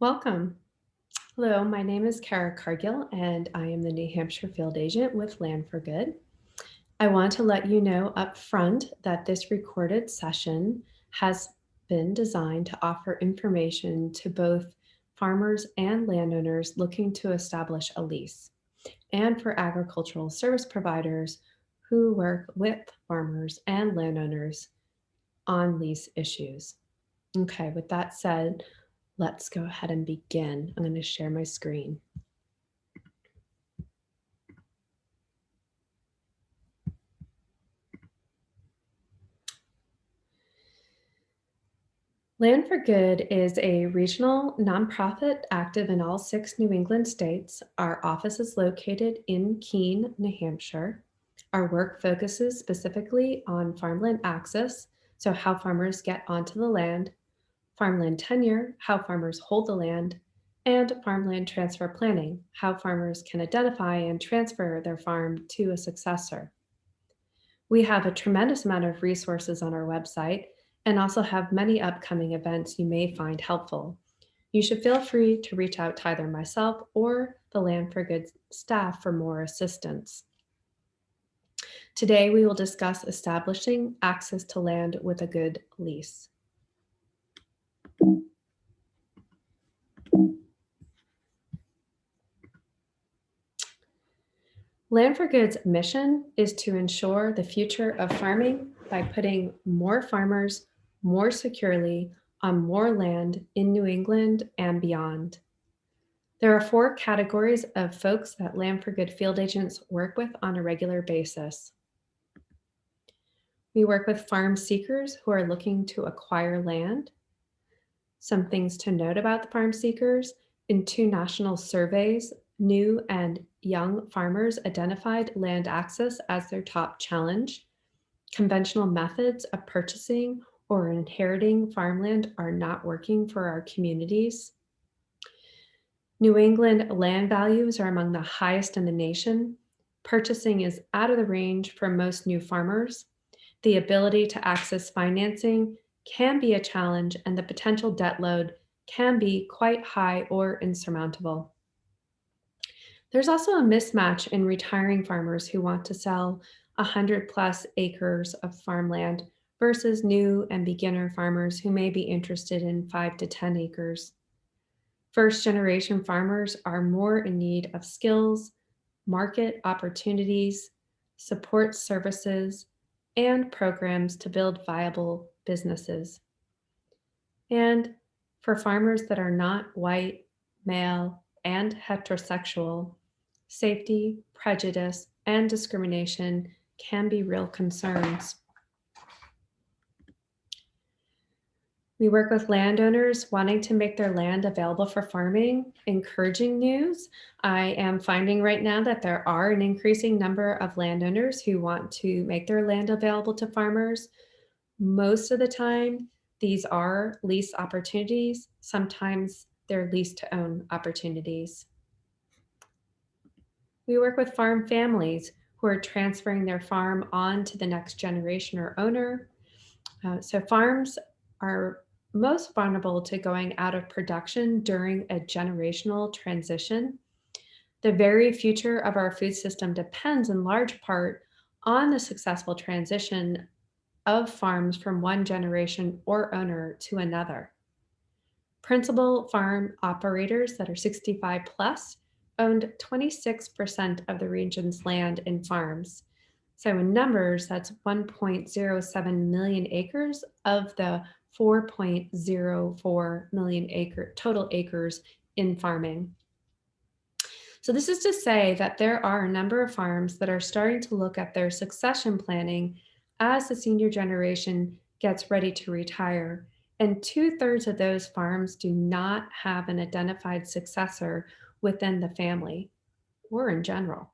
Welcome. Hello, my name is Cara Cargill, and I am the New Hampshire field agent with Land for Good. I want to let you know up front that this recorded session has been designed to offer information to both farmers and landowners looking to establish a lease, and for agricultural service providers who work with farmers and landowners on lease issues. Okay, with that said, let's go ahead and begin. I'm going to share my screen. Land for Good is a regional nonprofit active in all 6 New England states. Our office is located in Keene, New Hampshire. Our work focuses specifically on farmland access, so how farmers get onto the land, farmland tenure, how farmers hold the land, and farmland transfer planning, how farmers can identify and transfer their farm to a successor. We have a tremendous amount of resources on our website and also have many upcoming events you may find helpful. You should feel free to reach out to either myself or the Land for Good staff for more assistance. Today, we will discuss establishing access to land with a good lease. Land for Good's mission is to ensure the future of farming by putting more farmers more securely on more land in New England and beyond. There are 4 categories of folks that Land for Good field agents work with on a regular basis. We work with farm seekers who are looking to acquire land. Some things to note about the farm seekers: in 2 national surveys, new and young farmers identified land access as their top challenge. Conventional methods of purchasing or inheriting farmland are not working for our communities. New England land values are among the highest in the nation. Purchasing is out of the range for most new farmers. The ability to access financing can be a challenge, and the potential debt load can be quite high or insurmountable. There's also a mismatch in retiring farmers who want to sell 100+ acres of farmland versus new and beginner farmers who may be interested in 5 to 10 acres. First generation farmers are more in need of skills, market opportunities, support services, and programs to build viable businesses. And for farmers that are not white, male, and heterosexual, safety, prejudice, and discrimination can be real concerns. We work with landowners wanting to make their land available for farming. Encouraging news: I am finding right now that there are an increasing number of landowners who want to make their land available to farmers. Most of the time, these are lease opportunities. Sometimes they're lease to own opportunities. We work with farm families who are transferring their farm on to the next generation or owner. So farms are most vulnerable to going out of production during a generational transition. The very future of our food system depends in large part on the successful transition of farms from one generation or owner to another. Principal farm operators that are 65 plus owned 26% of the region's land and farms. So in numbers, that's 1.07 million acres of the 4.04 million total acres in farming. So this is to say that there are a number of farms that are starting to look at their succession planning as the senior generation gets ready to retire. And 2/3 of those farms do not have an identified successor within the family or in general.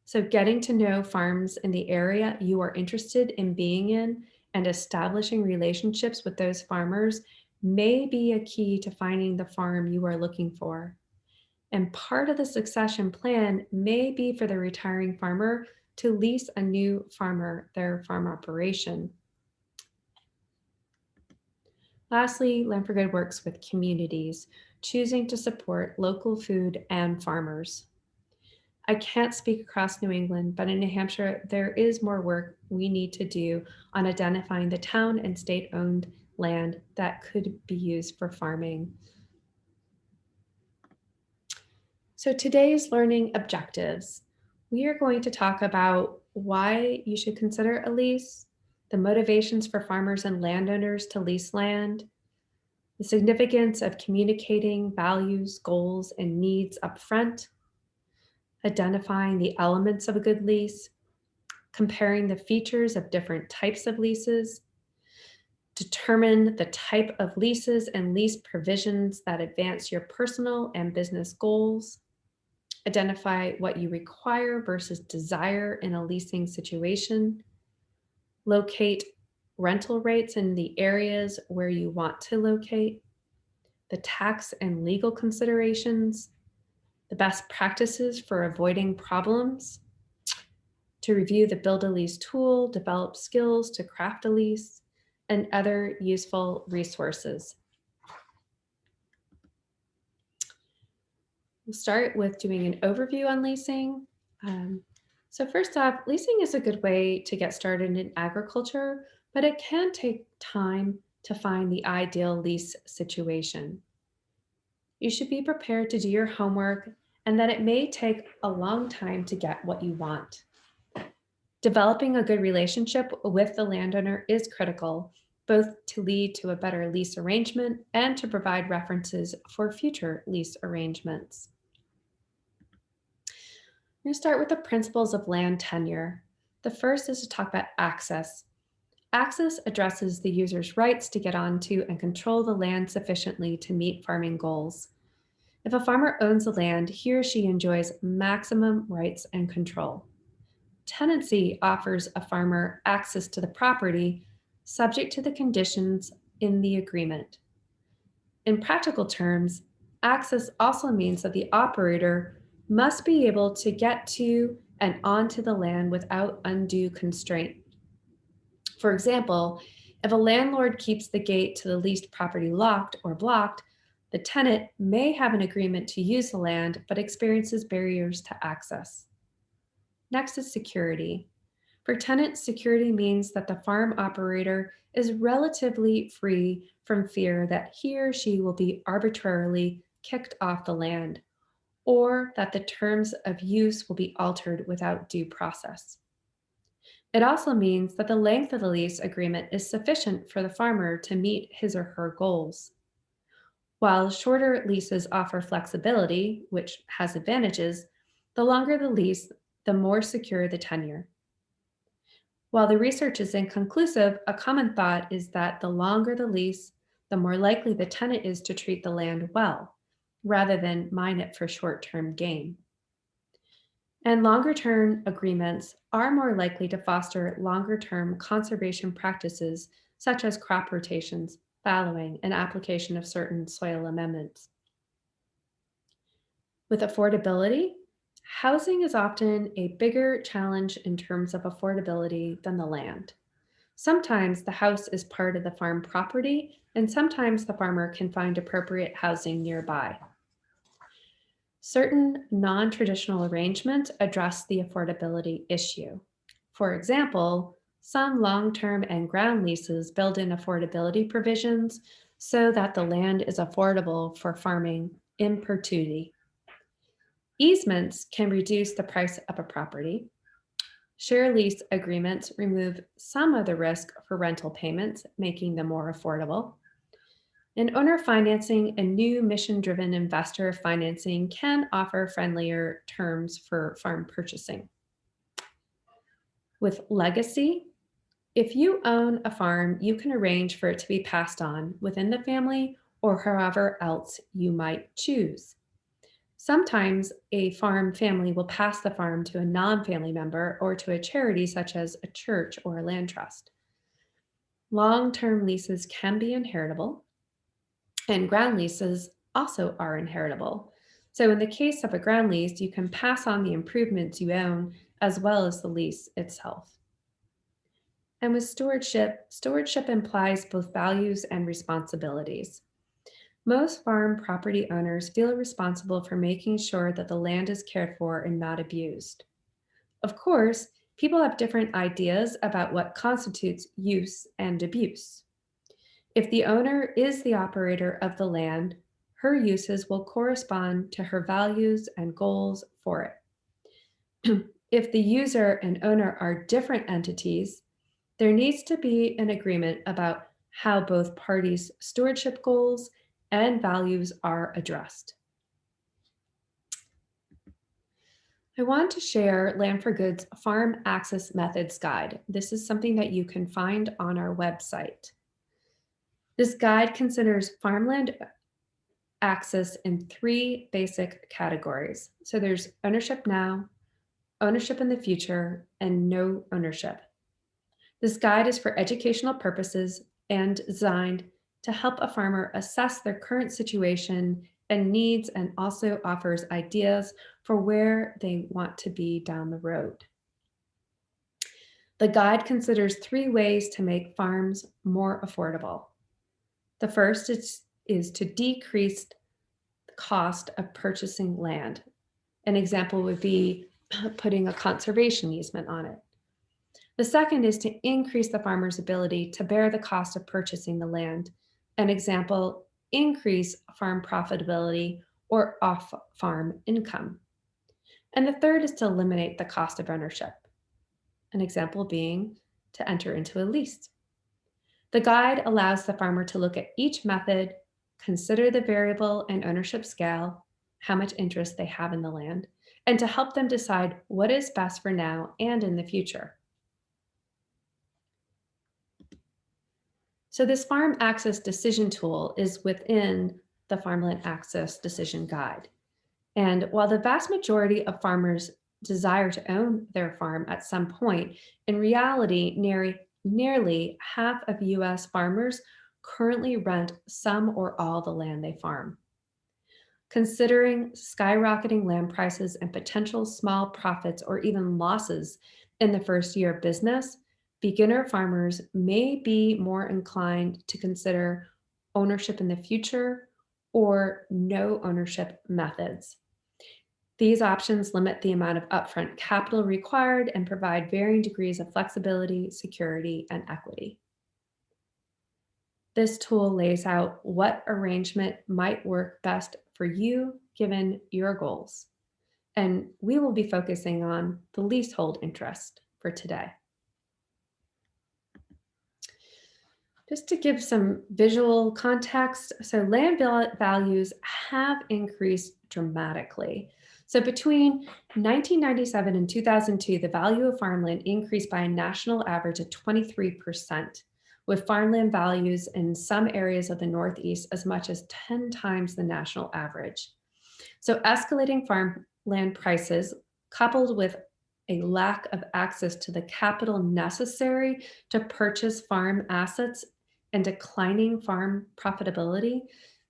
So getting to know farms in the area you are interested in being in and establishing relationships with those farmers may be a key to finding the farm you are looking for. And part of the succession plan may be for the retiring farmer to lease a new farmer their farm operation. Lastly, Land for Good works with communities, choosing to support local food and farmers. I can't speak across New England, but in New Hampshire, there is more work we need to do on identifying the town and state owned land that could be used for farming. So, today's learning objectives, we are going to talk about why you should consider a lease, the motivations for farmers and landowners to lease land, the significance of communicating values, goals, and needs upfront, identifying the elements of a good lease, comparing the features of different types of leases, determine the type of leases and lease provisions that advance your personal and business goals, identify what you require versus desire in a leasing situation, locate rental rates in the areas where you want to locate, the tax and legal considerations, the best practices for avoiding problems, to review the Build a Lease tool, develop skills to craft a lease, and other useful resources. We'll start with doing an overview on leasing. So first off, leasing is a good way to get started in agriculture, but it can take time to find the ideal lease situation. You should be prepared to do your homework and that it may take a long time to get what you want. Developing a good relationship with the landowner is critical, both to lead to a better lease arrangement and to provide references for future lease arrangements. I'm going to start with the principles of land tenure. The first is to talk about access. Access addresses the user's rights to get onto and control the land sufficiently to meet farming goals. If a farmer owns the land, he or she enjoys maximum rights and control. Tenancy offers a farmer access to the property subject to the conditions in the agreement. In practical terms, access also means that the operator must be able to get to and onto the land without undue constraint. For example, if a landlord keeps the gate to the leased property locked or blocked, the tenant may have an agreement to use the land but experiences barriers to access. Next is security. For tenants, security means that the farm operator is relatively free from fear that he or she will be arbitrarily kicked off the land, or that the terms of use will be altered without due process. It also means that the length of the lease agreement is sufficient for the farmer to meet his or her goals. While shorter leases offer flexibility, which has advantages, the longer the lease, the more secure the tenure. While the research is inconclusive, a common thought is that the longer the lease, the more likely the tenant is to treat the land well, rather than mine it for short-term gain. And longer-term agreements are more likely to foster longer-term conservation practices such as crop rotations, fallowing, and application of certain soil amendments. With affordability, housing is often a bigger challenge in terms of affordability than the land. Sometimes the house is part of the farm property, and sometimes the farmer can find appropriate housing nearby. Certain non-traditional arrangements address the affordability issue. For example, some long-term and ground leases build in affordability provisions so that the land is affordable for farming in perpetuity. Easements can reduce the price of a property. Share lease agreements remove some of the risk for rental payments, making them more affordable. And owner financing and new mission-driven investor financing can offer friendlier terms for farm purchasing. With legacy, if you own a farm, you can arrange for it to be passed on within the family or however else you might choose. Sometimes a farm family will pass the farm to a non-family member or to a charity such as a church or a land trust. Long-term leases can be inheritable, and ground leases also are inheritable. So in the case of a ground lease, you can pass on the improvements you own as well as the lease itself. And with stewardship, stewardship implies both values and responsibilities. Most farm property owners feel responsible for making sure that the land is cared for and not abused. Of course, people have different ideas about what constitutes use and abuse. If the owner is the operator of the land, her uses will correspond to her values and goals for it. If the user and owner are different entities, there needs to be an agreement about how both parties' stewardship goals and values are addressed. I want to share Land for Good's Farm Access Methods Guide. This is something that you can find on our website. This guide considers farmland access in three basic categories. So there's ownership now, ownership in the future, and no ownership. This guide is for educational purposes and designed to help a farmer assess their current situation and needs, and also offers ideas for where they want to be down the road. The guide considers three ways to make farms more affordable. The first is to decrease the cost of purchasing land. An example would be putting a conservation easement on it. The second is to increase the farmer's ability to bear the cost of purchasing the land. An example, increase farm profitability or off-farm income. And the third is to eliminate the cost of ownership. An example being to enter into a lease. The guide allows the farmer to look at each method, consider the variable and ownership scale, how much interest they have in the land, and to help them decide what is best for now and in the future. So this farm access decision tool is within the Farmland Access Decision Guide. And while the vast majority of farmers desire to own their farm at some point, in reality, nearly half of US farmers currently rent some or all the land they farm. Considering skyrocketing land prices and potential small profits or even losses in the first year of business, beginner farmers may be more inclined to consider ownership in the future or no ownership methods. These options limit the amount of upfront capital required and provide varying degrees of flexibility, security, and equity. This tool lays out what arrangement might work best for you given your goals. And we will be focusing on the leasehold interest for today. Just to give some visual context, so land values have increased dramatically. So between 1997 and 2002, the value of farmland increased by a national average of 23%, with farmland values in some areas of the Northeast as much as 10 times the national average. So escalating farmland prices, coupled with a lack of access to the capital necessary to purchase farm assets and declining farm profitability,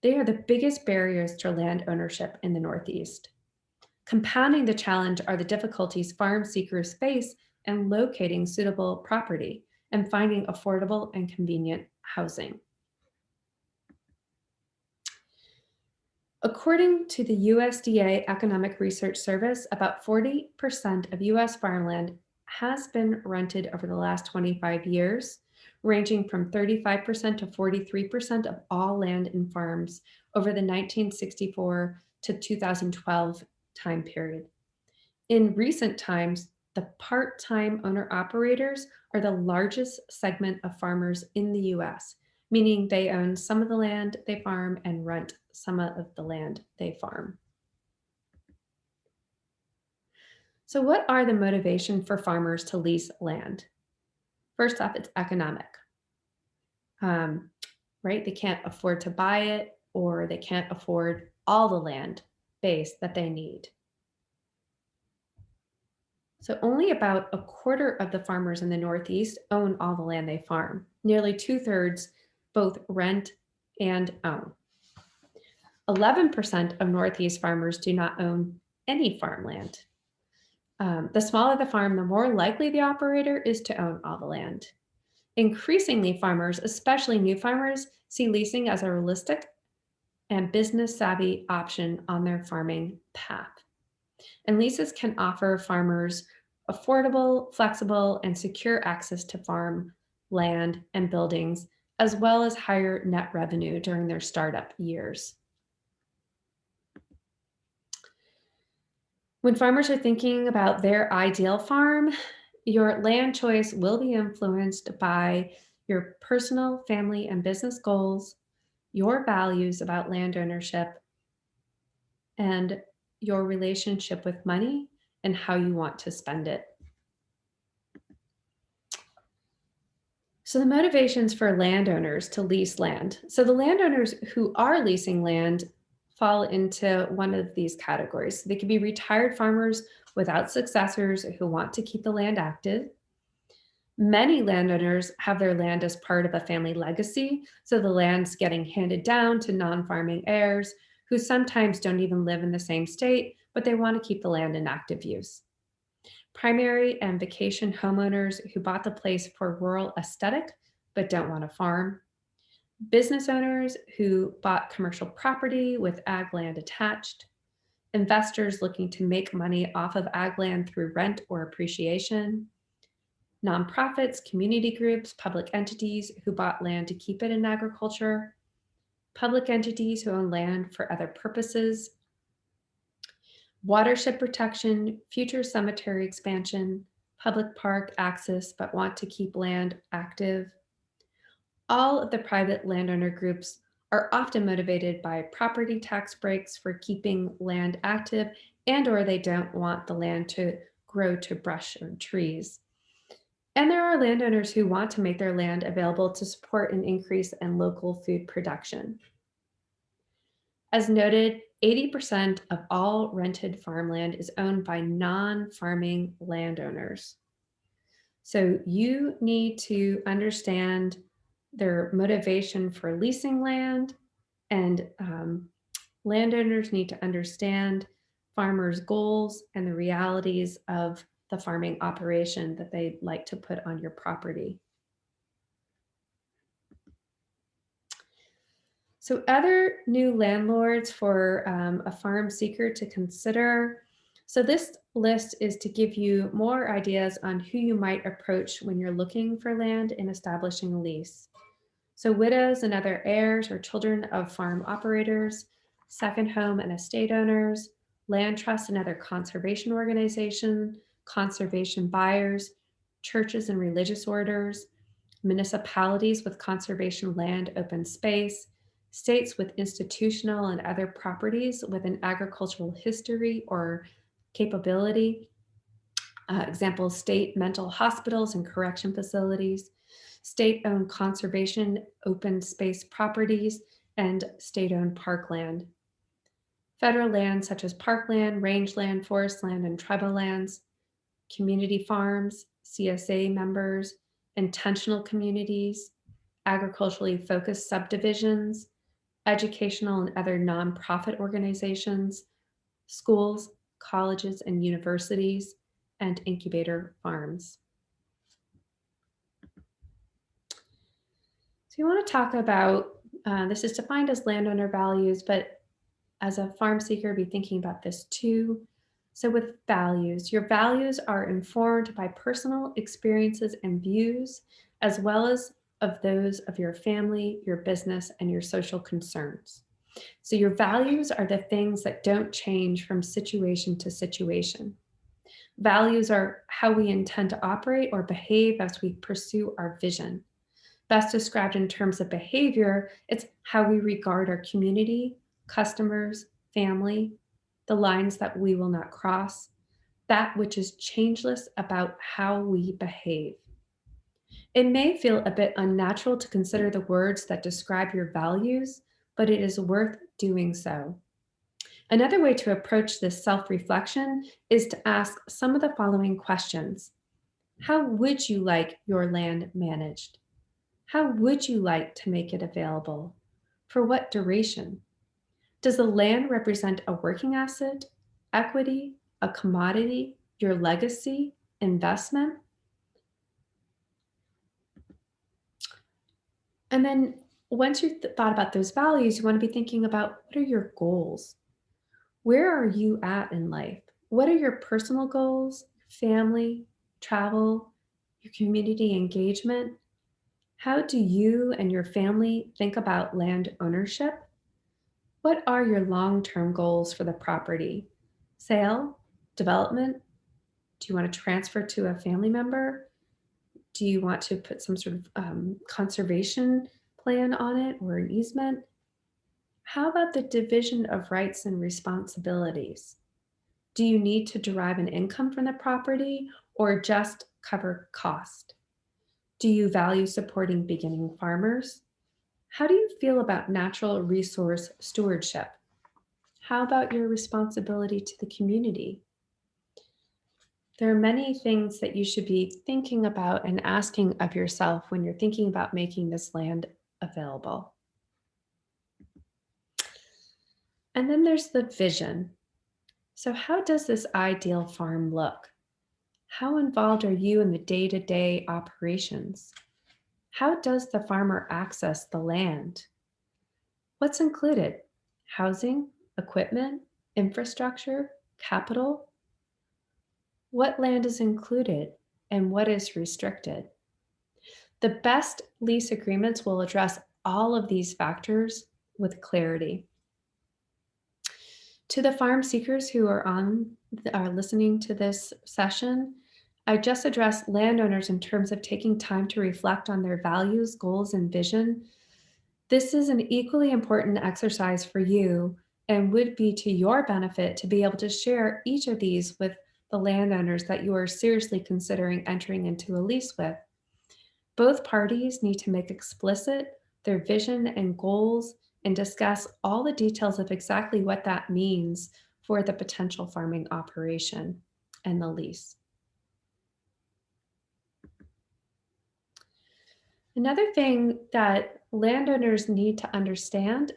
they are the biggest barriers to land ownership in the Northeast. Compounding the challenge are the difficulties farm seekers face in locating suitable property and finding affordable and convenient housing. According to the USDA Economic Research Service, about 40% of US farmland has been rented over the last 25 years, ranging from 35% to 43% of all land and farms over the 1964 to 2012 time period. In recent times, the part-time owner-operators are the largest segment of farmers in the US, meaning they own some of the land they farm and rent some of the land they farm. So what are the motivation for farmers to lease land? First off, it's economic, right? They can't afford to buy it, or they can't afford all the land base that they need. So only about a quarter of the farmers in the Northeast own all the land they farm. Nearly 2/3 both rent and own. 11% of Northeast farmers do not own any farmland. The smaller the farm, the more likely the operator is to own all the land. Increasingly, farmers, especially new farmers, see leasing as a realistic and business savvy option on their farming path. And leases can offer farmers affordable, flexible, and secure access to farm land and buildings, as well as higher net revenue during their startup years. When farmers are thinking about their ideal farm, your land choice will be influenced by your personal, family, and business goals, your values about land ownership, and your relationship with money and how you want to spend it. So, the motivations for landowners to lease land. So, the landowners who are leasing land fall into one of these categories. They could be retired farmers without successors who want to keep the land active. Many landowners have their land as part of a family legacy, so the land's getting handed down to non farming heirs who sometimes don't even live in the same state, but they want to keep the land in active use. Primary and vacation homeowners who bought the place for rural aesthetic but don't want to farm. Business owners who bought commercial property with ag land attached. Investors looking to make money off of ag land through rent or appreciation. Nonprofits, community groups, public entities who bought land to keep it in agriculture. Public entities who own land for other purposes. Watershed protection, future cemetery expansion, public park access but want to keep land active. All of the private landowner groups are often motivated by property tax breaks for keeping land active and/or they don't want the land to grow to brush or trees. And there are landowners who want to make their land available to support an increase in local food production. As noted, 80% of all rented farmland is owned by non-farming landowners. So you need to understand their motivation for leasing land, and landowners need to understand farmers' goals and the realities of the farming operation that they'd like to put on your property. So other new landlords for a farm seeker to consider. So this list is to give you more ideas on who you might approach when you're looking for land and establishing a lease. So widows and other heirs or children of farm operators, second home and estate owners, land trusts and other conservation organizations, conservation buyers, churches and religious orders, municipalities with conservation land, open space, states with institutional and other properties with an agricultural history or capability. Examples, state mental hospitals and correction facilities, state-owned conservation open space properties, and state-owned parkland. Federal lands such as parkland, rangeland, forest land, and tribal lands, community farms, CSA members, intentional communities, agriculturally focused subdivisions, educational and other nonprofit organizations, schools, colleges, and universities, and incubator farms. So you want to talk about, this is defined as landowner values, but as a farm seeker, be thinking about this too. So with values, your values are informed by personal experiences and views, as well as of those of your family, your business, and your social concerns. So your values are the things that don't change from situation to situation. Values are how we intend to operate or behave as we pursue our vision. Best described in terms of behavior, it's how we regard our community, customers, family, the lines that we will not cross, that which is changeless about how we behave. It may feel a bit unnatural to consider the words that describe your values, but it is worth doing so. Another way to approach this self-reflection is to ask some of the following questions. How would you like your land managed? How would you like to make it available? For what duration? Does the land represent a working asset, equity, a commodity, your legacy, investment? And then once you've thought about those values, you want to be thinking about what are your goals? Where are you at in life? What are your personal goals, family, travel, your community engagement? How do you and your family think about land ownership? What are your long term goals for the property? Sale? Development? Do you want to transfer to a family member? Do you want to put some sort of conservation plan on it or an easement? How about the division of rights and responsibilities? Do you need to derive an income from the property or just cover cost? Do you value supporting beginning farmers? How do you feel about natural resource stewardship? How about your responsibility to the community? There are many things that you should be thinking about and asking of yourself when you're thinking about making this land available. And then there's the vision. So, how does this ideal farm look? How involved are you in the day to day operations? How does the farmer access the land? What's included? Housing, equipment, infrastructure, capital? What land is included and what is restricted? The best lease agreements will address all of these factors with clarity. To the farm seekers who are listening to this session, I just addressed landowners in terms of taking time to reflect on their values, goals, and vision. This is an equally important exercise for you and would be to your benefit to be able to share each of these with the landowners that you are seriously considering entering into a lease with. Both parties need to make explicit their vision and goals and discuss all the details of exactly what that means for the potential farming operation and the lease. Another thing that landowners need to understand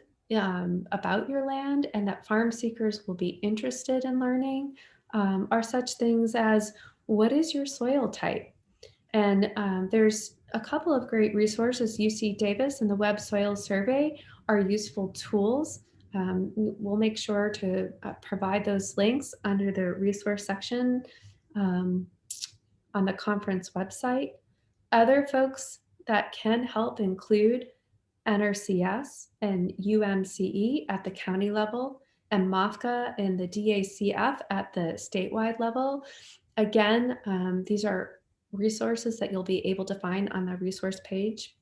about your land and that farm seekers will be interested in learning are such things as what is your soil type? And there's a couple of great resources. UC Davis and the Web Soil Survey are useful tools. We'll make sure to provide those links under the resource section um, on the conference website. Other folks that can help include NRCS and UMCE at the county level, and MOFCA and the DACF at the statewide level. Again, these are resources that you'll be able to find on the resource page.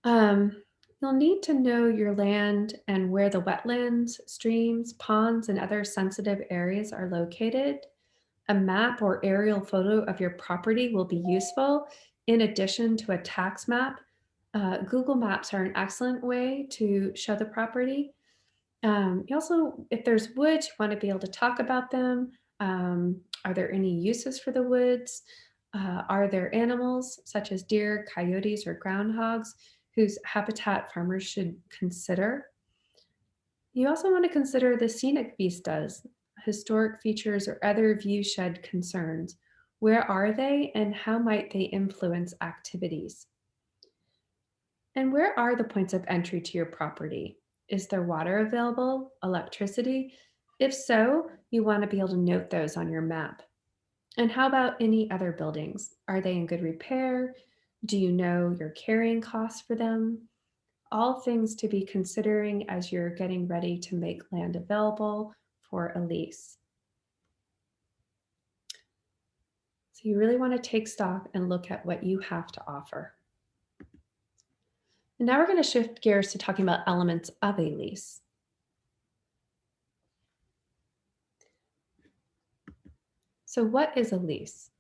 Um, you'll need to know your land and where the wetlands, streams, ponds, and other sensitive areas are located. A map or aerial photo of your property will be useful in addition to a tax map. Google Maps are an excellent way to show the property. You also, if there's woods, you want to be able to talk about them. Are there any uses for the woods? Are there animals such as deer, coyotes, or groundhogs whose habitat farmers should consider? You also want to consider the scenic vistas, historic features, or other viewshed concerns. Where are they and how might they influence activities? And where are the points of entry to your property? Is there water available, electricity? If so, you want to be able to note those on your map. And how about any other buildings? Are they in good repair? Do you know your carrying costs for them? All things to be considering as you're getting ready to make land available for a lease. So you really want to take stock and look at what you have to offer. And now we're going to shift gears to talking about elements of a lease. So what is a lease?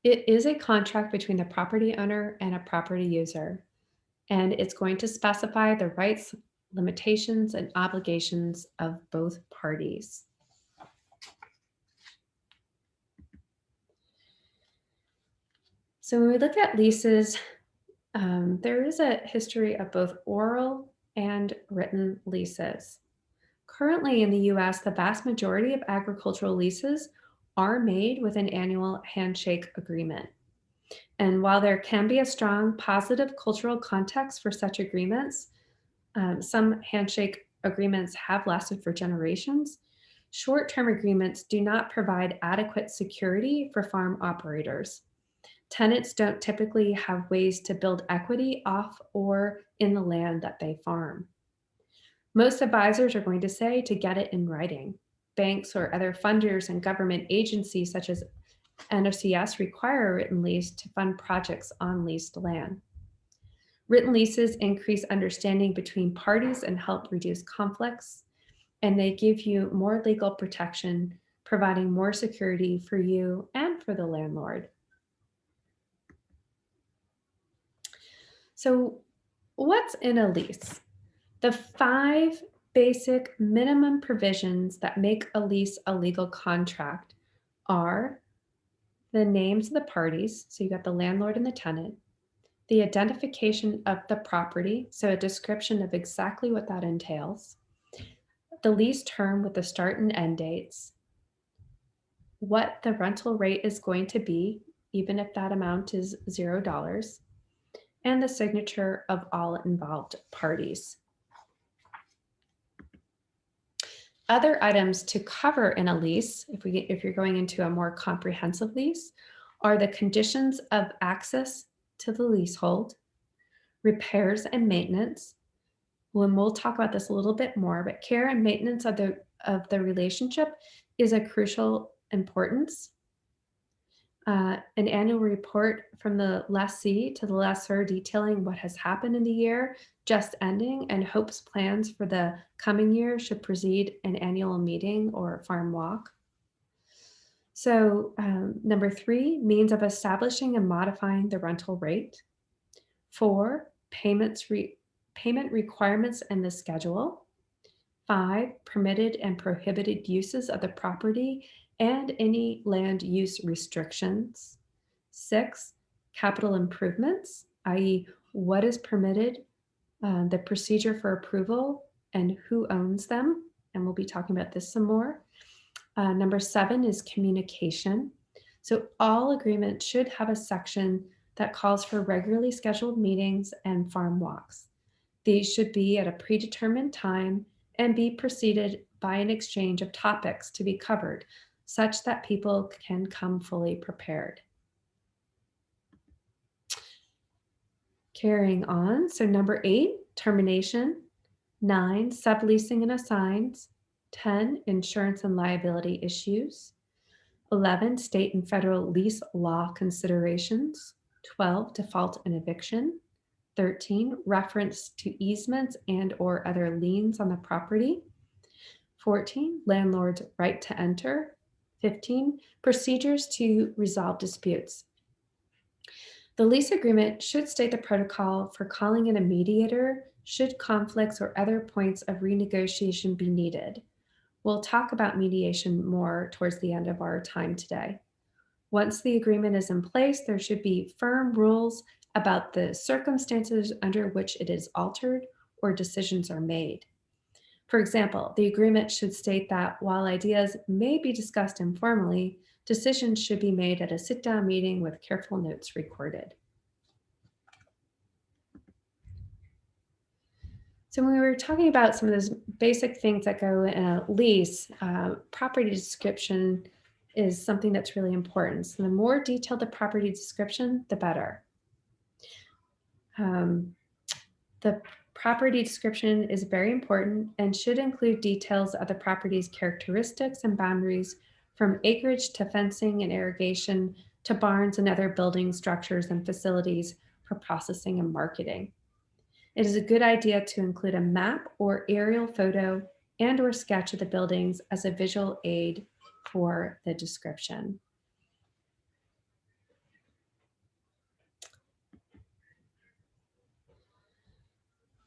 It is a contract between the property owner and a property user, and it's going to specify the rights, limitations, and obligations of both parties. So when we look at leases, there is a history of both oral and written leases. Currently in the US, the vast majority of agricultural leases are made with an annual handshake agreement. And while there can be a strong positive cultural context for such agreements, some handshake agreements have lasted for generations. Short-term agreements do not provide adequate security for farm operators. Tenants don't typically have ways to build equity off or in the land that they farm. Most advisors are going to say to get it in writing. Banks or other funders and government agencies such as NOCS require a written lease to fund projects on leased land. Written leases increase understanding between parties and help reduce conflicts, and they give you more legal protection, providing more security for you and for the landlord. So, what's in a lease? The 5 basic minimum provisions that make a lease a legal contract are the names of the parties, so you got the landlord and the tenant, the identification of the property, so a description of exactly what that entails, the lease term with the start and end dates, what the rental rate is going to be, even if that amount is $0, and the signature of all involved parties. Other items to cover in a lease, if you're going into a more comprehensive lease, are the conditions of access to the leasehold, repairs and maintenance. When we'll talk about this a little bit more, but care and maintenance of the relationship is a crucial importance. An annual report from the lessee to the lessor detailing what has happened in the year just ending and hopes plans for the coming year should precede an annual meeting or farm walk. So number 3, means of establishing and modifying the rental rate. 4, payment requirements and the schedule. 5, permitted and prohibited uses of the property and any land use restrictions. 6, capital improvements, i.e., what is permitted, the procedure for approval, and who owns them. And we'll be talking about this some more. Number 7 is communication. So all agreements should have a section that calls for regularly scheduled meetings and farm walks. These should be at a predetermined time and be preceded by an exchange of topics to be covered, such that people can come fully prepared. Carrying on, so number 8, termination. 9, subleasing and assigns. 10, insurance and liability issues. 11, state and federal lease law considerations. 12, default and eviction. 13, reference to easements and or other liens on the property. 14, landlord's right to enter. 15, procedures to resolve disputes. The lease agreement should state the protocol for calling in a mediator should conflicts or other points of renegotiation be needed. We'll talk about mediation more towards the end of our time today. Once the agreement is in place, there should be firm rules about the circumstances under which it is altered or decisions are made. For example, the agreement should state that while ideas may be discussed informally, decisions should be made at a sit-down meeting with careful notes recorded. So when we were talking about some of those basic things that go in a lease, property description is something that's really important. So the more detailed the property description, the better. The property description is very important and should include details of the property's characteristics and boundaries, from acreage to fencing and irrigation to barns and other building structures and facilities for processing and marketing. It is a good idea to include a map or aerial photo and or sketch of the buildings as a visual aid for the description.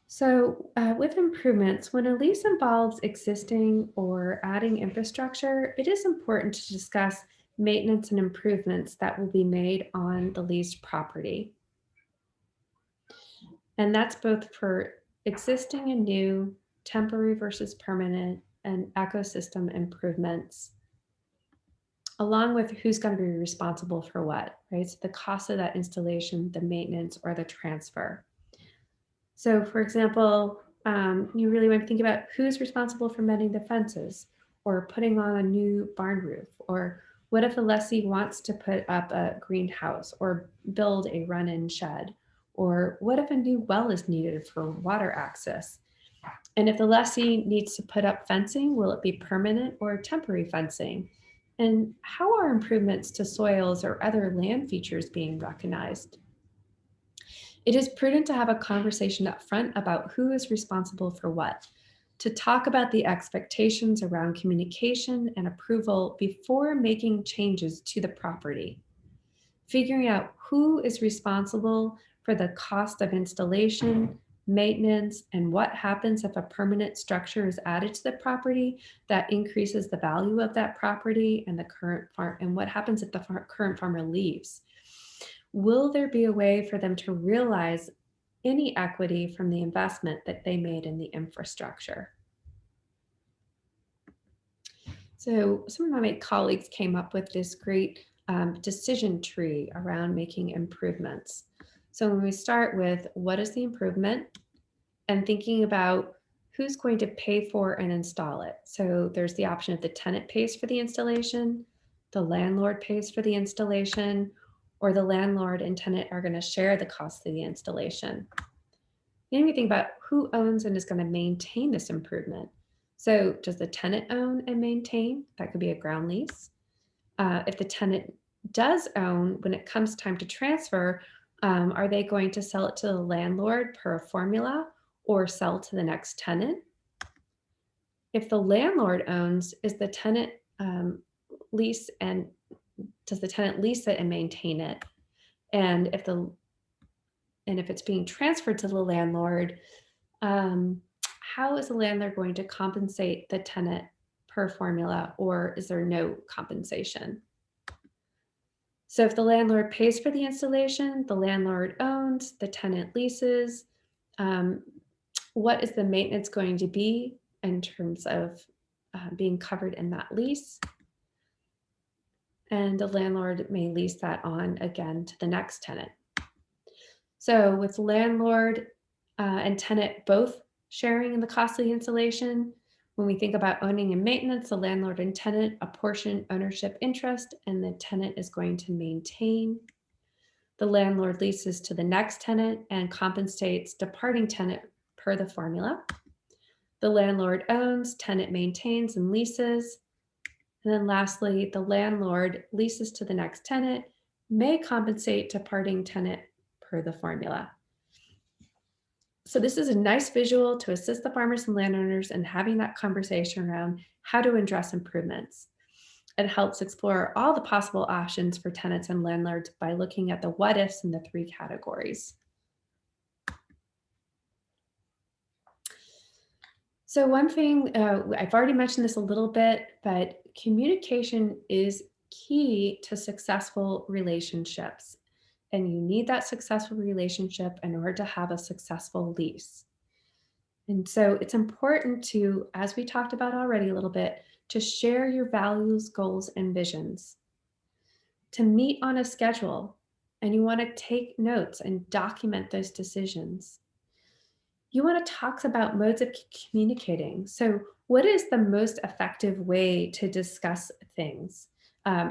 So with improvements, when a lease involves existing or adding infrastructure, it is important to discuss maintenance and improvements that will be made on the leased property. And that's both for existing and new, temporary versus permanent, and ecosystem improvements. along with who's going to be responsible for what, right? So the cost of that installation, the maintenance, or the transfer. So, for example, you really want to think about who's responsible for mending the fences or putting on a new barn roof, or what if the lessee wants to put up a greenhouse or build a run-in shed, or what if a new well is needed for water access? And if the lessee needs to put up fencing, will it be permanent or temporary fencing? And how are improvements to soils or other land features being recognized? It is prudent to have a conversation up front about who is responsible for what, to talk about the expectations around communication and approval before making changes to the property. Figuring out who is responsible for the cost of installation, maintenance, and what happens if a permanent structure is added to the property that increases the value of that property and the current farm, and what happens if the current farmer leaves. Will there be a way for them to realize any equity from the investment that they made in the infrastructure? So some of my colleagues came up with this great decision tree around making improvements. So when we start with what is the improvement and thinking about who's going to pay for and install it. So there's the option of the tenant pays for the installation, the landlord pays for the installation, or the landlord and tenant are going to share the cost of the installation. Then we think about who owns and is going to maintain this improvement. So does the tenant own and maintain? That could be a ground lease. If the tenant does own, when it comes time to transfer, are they going to sell it to the landlord per a formula or sell to the next tenant? If the landlord owns, is the tenant lease and does the tenant lease it and maintain it? And if it's being transferred to the landlord, how is the landlord going to compensate the tenant per formula, or is there no compensation? So if the landlord pays for the installation, the landlord owns, the tenant leases, um, what is the maintenance going to be in terms of being covered in that lease? And the landlord may lease that on again to the next tenant. So with landlord and tenant both sharing in the cost of the installation, when we think about owning and maintenance, the landlord and tenant apportion ownership interest, and the tenant is going to maintain. The landlord leases to the next tenant and compensates departing tenant per the formula. The landlord owns, tenant maintains and leases. And then lastly, the landlord leases to the next tenant, may compensate departing tenant per the formula. So this is a nice visual to assist the farmers and landowners in having that conversation around how to address improvements. It helps explore all the possible options for tenants and landlords by looking at the what ifs in the three categories. So one thing, I've already mentioned this a little bit, but communication is key to successful relationships. And you need that successful relationship in order to have a successful lease. And so it's important to, as we talked about already a little bit, to share your values, goals, and visions, to meet on a schedule, and you want to take notes and document those decisions. You want to talk about modes of communicating. So, what is the most effective way to discuss things?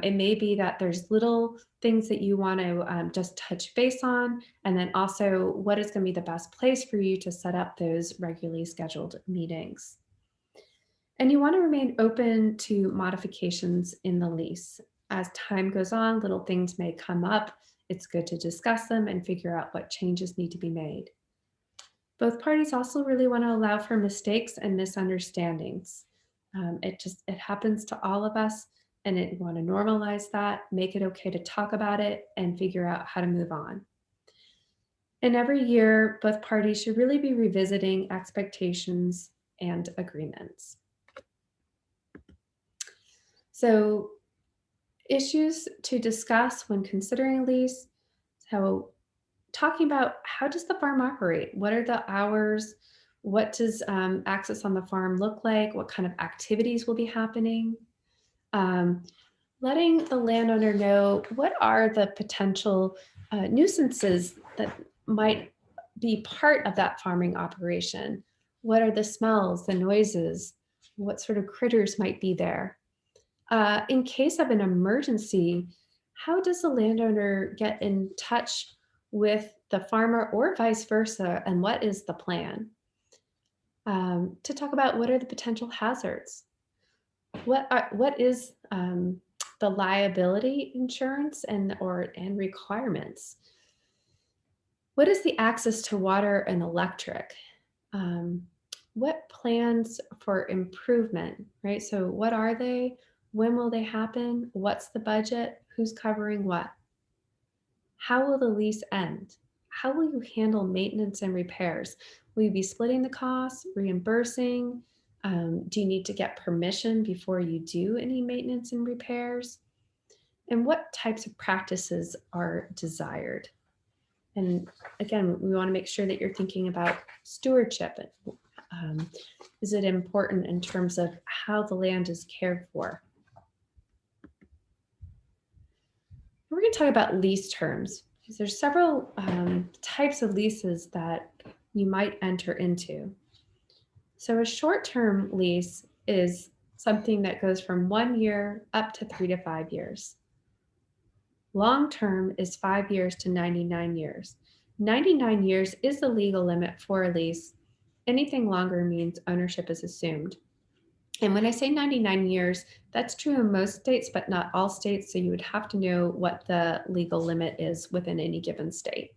It may be that there's little things that you want to just touch base on, and then also what is going to be the best place for you to set up those regularly scheduled meetings. And you want to remain open to modifications in the lease. As time goes on, little things may come up. It's good to discuss them and figure out what changes need to be made. Both parties also really want to allow for mistakes and misunderstandings. It happens to all of us, and you want to normalize that, make it okay to talk about it, and figure out how to move on. And every year, both parties should really be revisiting expectations and agreements. So, issues to discuss when considering a lease. So, talking about how does the farm operate? What are the hours? What does access on the farm look like? What kind of activities will be happening? Um, Letting the landowner know what are the potential nuisances that might be part of that farming operation. What are the smells, the noises? What sort of critters might be there? In case of an emergency, how does the landowner get in touch with the farmer or vice versa? And what is the plan? To talk about what are the potential hazards? What is the liability insurance and requirements? What is the access to water and electric? Um, what plans for improvement, right? So, what are they? When will they happen? What's the budget? Who's covering what? How will the lease end? How will you handle maintenance and repairs? Will you be splitting the costs, reimbursing? Do you need to get permission before you do any maintenance and repairs? And what types of practices are desired? And again, we want to make sure that you're thinking about stewardship. Um, is it important in terms of how the land is cared for? We're going to talk about lease terms because there's several types of leases that you might enter into. So a short-term lease is something that goes from 1 year up to 3 to 5 years. Long-term is 5 years to 99 years. 99 years is the legal limit for a lease. Anything longer means ownership is assumed. And when I say 99 years, that's true in most states, but not all states. So you would have to know what the legal limit is within any given state.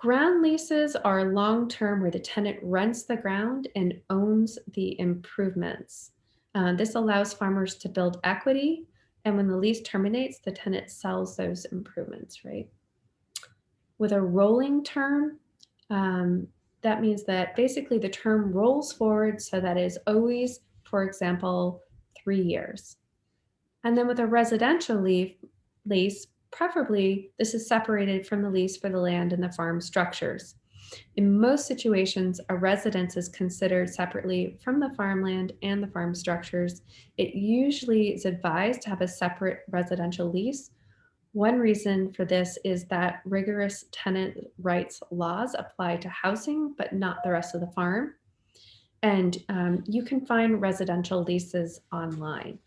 Ground leases are long-term where the tenant rents the ground and owns the improvements. This allows farmers to build equity, and when the lease terminates, the tenant sells those improvements, right? With a rolling term, that means that basically the term rolls forward so that is always, for example, 3 years. And then with a residential lease, preferably this is separated from the lease for the land and the farm structures. In most situations, a residence is considered separately from the farmland and the farm structures. It usually is advised to have a separate residential lease. One reason for this is that rigorous tenant rights laws apply to housing, but not the rest of the farm. And you can find residential leases online.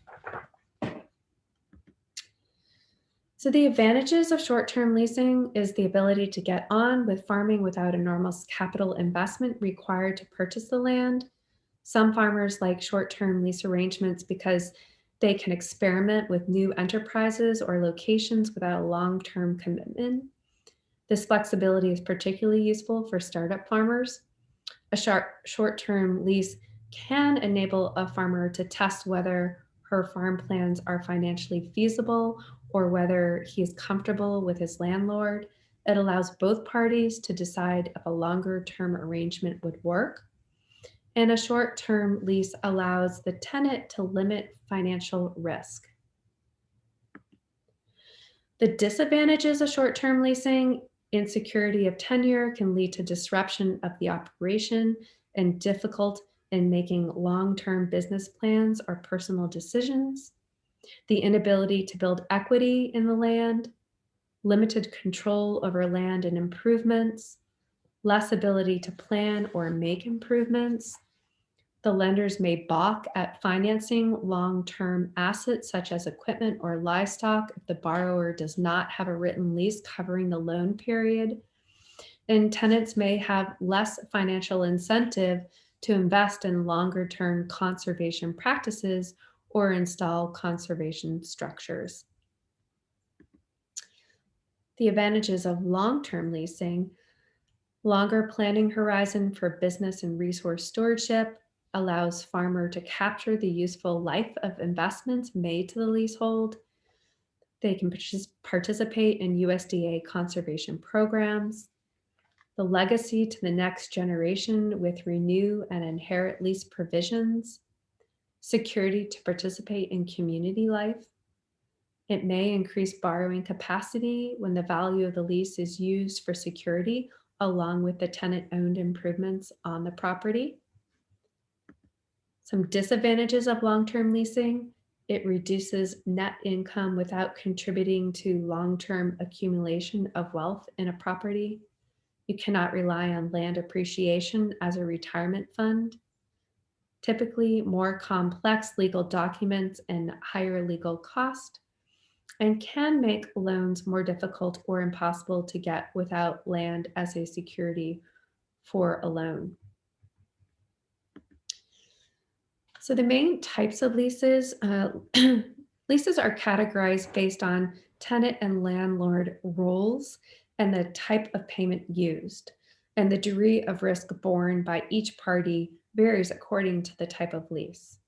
So the advantages of short-term leasing is the ability to get on with farming without enormous capital investment required to purchase the land. Some farmers like short-term lease arrangements because they can experiment with new enterprises or locations without a long-term commitment. This flexibility is particularly useful for startup farmers. A short-term lease can enable a farmer to test whether her farm plans are financially feasible or whether he is comfortable with his landlord. It allows both parties to decide if a longer-term arrangement would work. And a short-term lease allows the tenant to limit financial risk. The disadvantages of short-term leasing: insecurity of tenure can lead to disruption of the operation and difficult in making long-term business plans or personal decisions. The inability to build equity in the land, limited control over land and improvements, less ability to plan or make improvements. The lenders may balk at financing long-term assets such as equipment or livestock if the borrower does not have a written lease covering the loan period. And tenants may have less financial incentive to invest in longer-term conservation practices or install conservation structures. The advantages of long-term leasing: longer planning horizon for business and resource stewardship, allows farmer to capture the useful life of investments made to the leasehold. They can participate in USDA conservation programs. The legacy to the next generation with renew and inherit lease provisions. Security to participate in community life. It may increase borrowing capacity when the value of the lease is used for security along with the tenant-owned improvements on the property. Some disadvantages of long-term leasing: It reduces net income without contributing to long-term accumulation of wealth in a property. You cannot rely on land appreciation as a retirement fund. Typically, more complex legal documents and higher legal cost, and can make loans more difficult or impossible to get without land as a security for a loan. So the main types of leases, leases are categorized based on tenant and landlord roles and the type of payment used. And the degree of risk borne by each party varies according to the type of lease.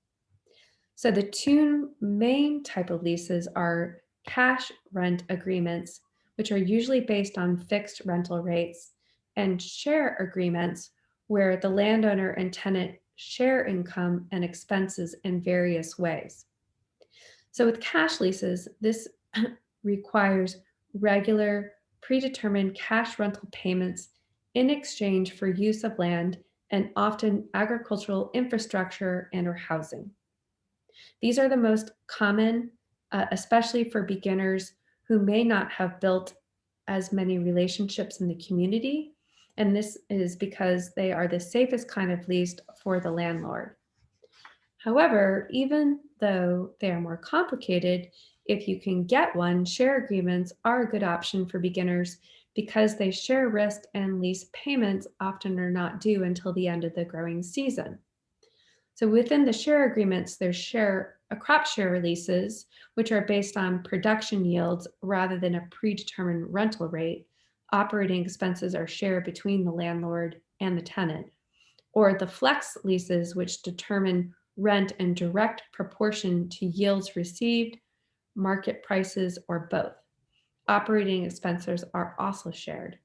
So the two main type of leases are cash rent agreements, which are usually based on fixed rental rates, and share agreements, where the landowner and tenant share income and expenses in various ways. So with cash leases, this requires regular, predetermined cash rental payments in exchange for use of land and often agricultural infrastructure and or housing. These are the most common, especially for beginners who may not have built as many relationships in the community. And this is because they are the safest kind of lease for the landlord. However, even though they are more complicated, if you can get one, share agreements are a good option for beginners because they share risk and lease payments often are not due until the end of the growing season. So within the share agreements, there's crop share leases, which are based on production yields rather than a predetermined rental rate. Operating expenses are shared between the landlord and the tenant. Or the flex leases, which determine rent in direct proportion to yields received, market prices, or both. Operating expenses are also shared.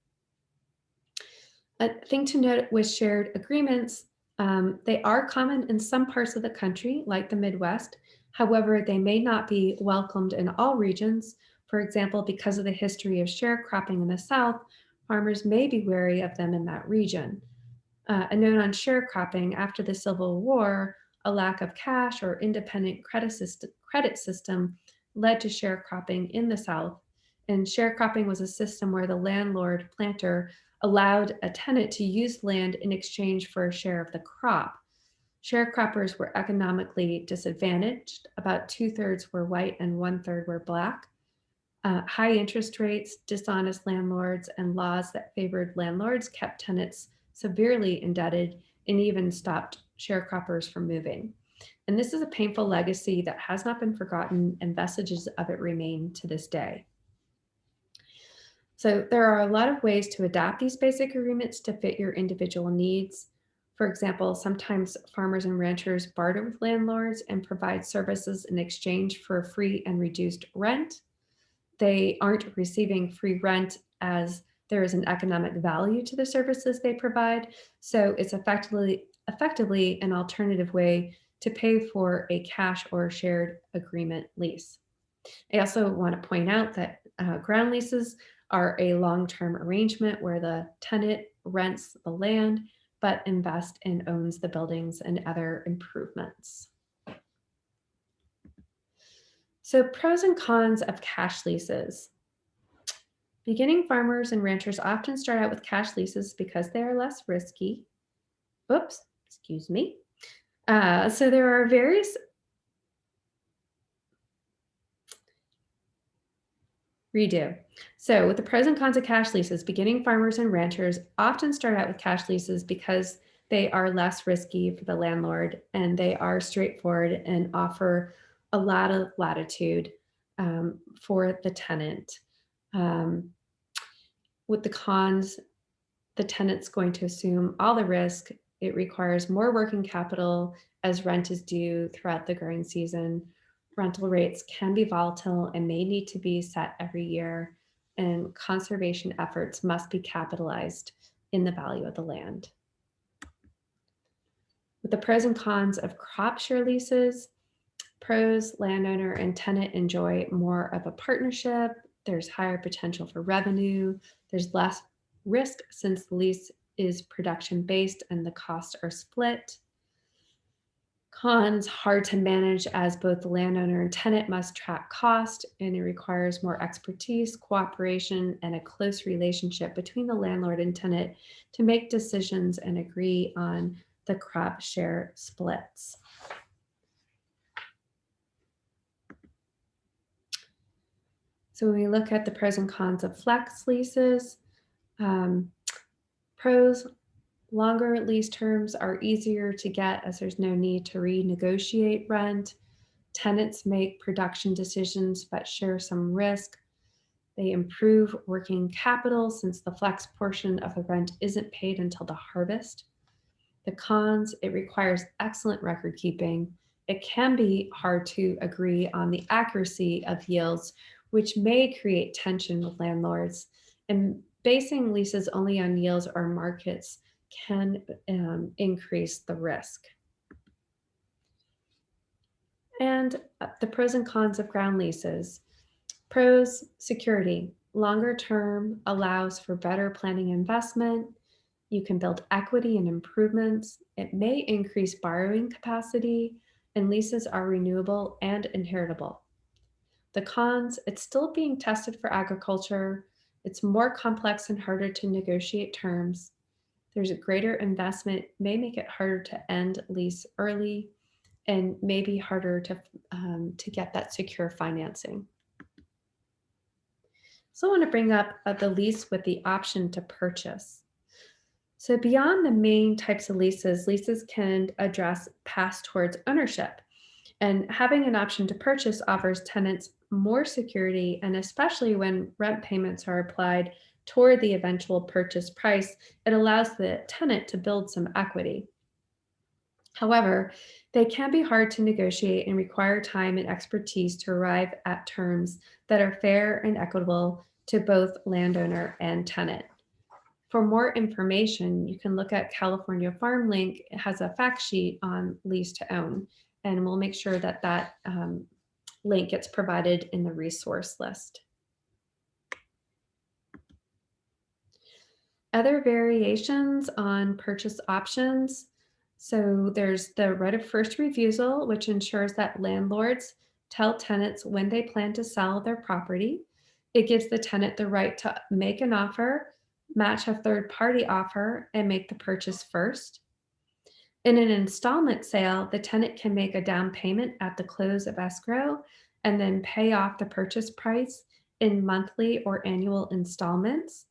A thing to note with shared agreements, they are common in some parts of the country, like the Midwest. However, they may not be welcomed in all regions. For example, because of the history of sharecropping in the South, farmers may be wary of them in that region. A note on sharecropping: after the Civil War, a lack of cash or independent credit system led to sharecropping in the South. And sharecropping was a system where the landlord planter allowed a tenant to use land in exchange for a share of the crop. Sharecroppers were economically disadvantaged. About 2/3 were white and 1/3 were Black. High interest rates, dishonest landlords, and laws that favored landlords kept tenants severely indebted and even stopped sharecroppers from moving. And this is a painful legacy that has not been forgotten, and vestiges of it remain to this day. So there are a lot of ways to adapt these basic agreements to fit your individual needs. For example, sometimes farmers and ranchers barter with landlords and provide services in exchange for free and reduced rent. They aren't receiving free rent, as there is an economic value to the services they provide. So it's effectively an alternative way to pay for a cash or shared agreement lease. I also want to point out that ground leases are a long-term arrangement where the tenant rents the land but invests and owns the buildings and other improvements. So pros and cons of cash leases. Beginning farmers and ranchers often start out with cash leases because they are less risky. Oops, excuse me. So there are various redo. So with the pros and cons of cash leases, beginning farmers and ranchers often start out with cash leases because they are less risky for the landlord and they are straightforward and offer a lot of latitude for the tenant. With the cons, the tenant's going to assume all the risk. It requires more working capital as rent is due throughout the growing season. Rental rates can be volatile and may need to be set every year, and conservation efforts must be capitalized in the value of the land. With the pros and cons of crop share leases, pros: landowner and tenant enjoy more of a partnership. There's higher potential for revenue. There's less risk since the lease is production based and the costs are split. Cons, hard to manage as both the landowner and tenant must track cost, and it requires more expertise, cooperation, and a close relationship between the landlord and tenant to make decisions and agree on the crop share splits. So when we look at the pros and cons of flex leases, um, pros, longer lease terms are easier to get as there's no need to renegotiate rent. Tenants make production decisions but share some risk. They improve working capital since the flex portion of the rent isn't paid until the harvest. The cons, it requires excellent record keeping. It can be hard to agree on the accuracy of yields, which may create tension with landlords. And basing leases only on yields or markets can increase the risk. And the pros and cons of ground leases. Pros, security. Longer term allows for better planning investment. You can build equity and improvements. It may increase borrowing capacity, and leases are renewable and inheritable. The cons, it's still being tested for agriculture. It's more complex and harder to negotiate terms. There's a greater investment, may make it harder to end lease early, and maybe harder to get that secure financing. So I want to bring up the lease with the option to purchase. So beyond the main types of leases, leases can address paths towards ownership. And having an option to purchase offers tenants more security, and especially when rent payments are applied toward the eventual purchase price, it allows the tenant to build some equity. However, they can be hard to negotiate and require time and expertise to arrive at terms that are fair and equitable to both landowner and tenant. For more information, you can look at California Farm Link. It has a fact sheet on lease to own, and we'll make sure that link gets provided in the resource list. Other variations on purchase options. So there's the right of first refusal, which ensures that landlords tell tenants when they plan to sell their property. It gives the tenant the right to make an offer, match a third party offer, and make the purchase first. In an installment sale, the tenant can make a down payment at the close of escrow and then pay off the purchase price in monthly or annual installments.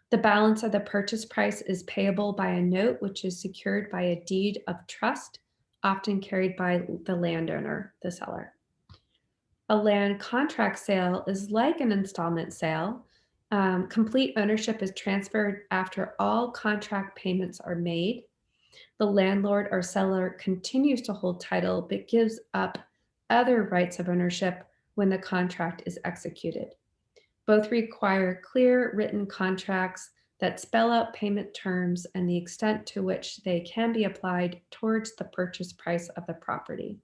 The balance of the purchase price is payable by a note, which is secured by a deed of trust, often carried by the landowner, the seller. A land contract sale is like an installment sale. Complete ownership is transferred after all contract payments are made. The landlord or seller continues to hold title but gives up other rights of ownership when the contract is executed. Both require clear written contracts that spell out payment terms and the extent to which they can be applied towards the purchase price of the property.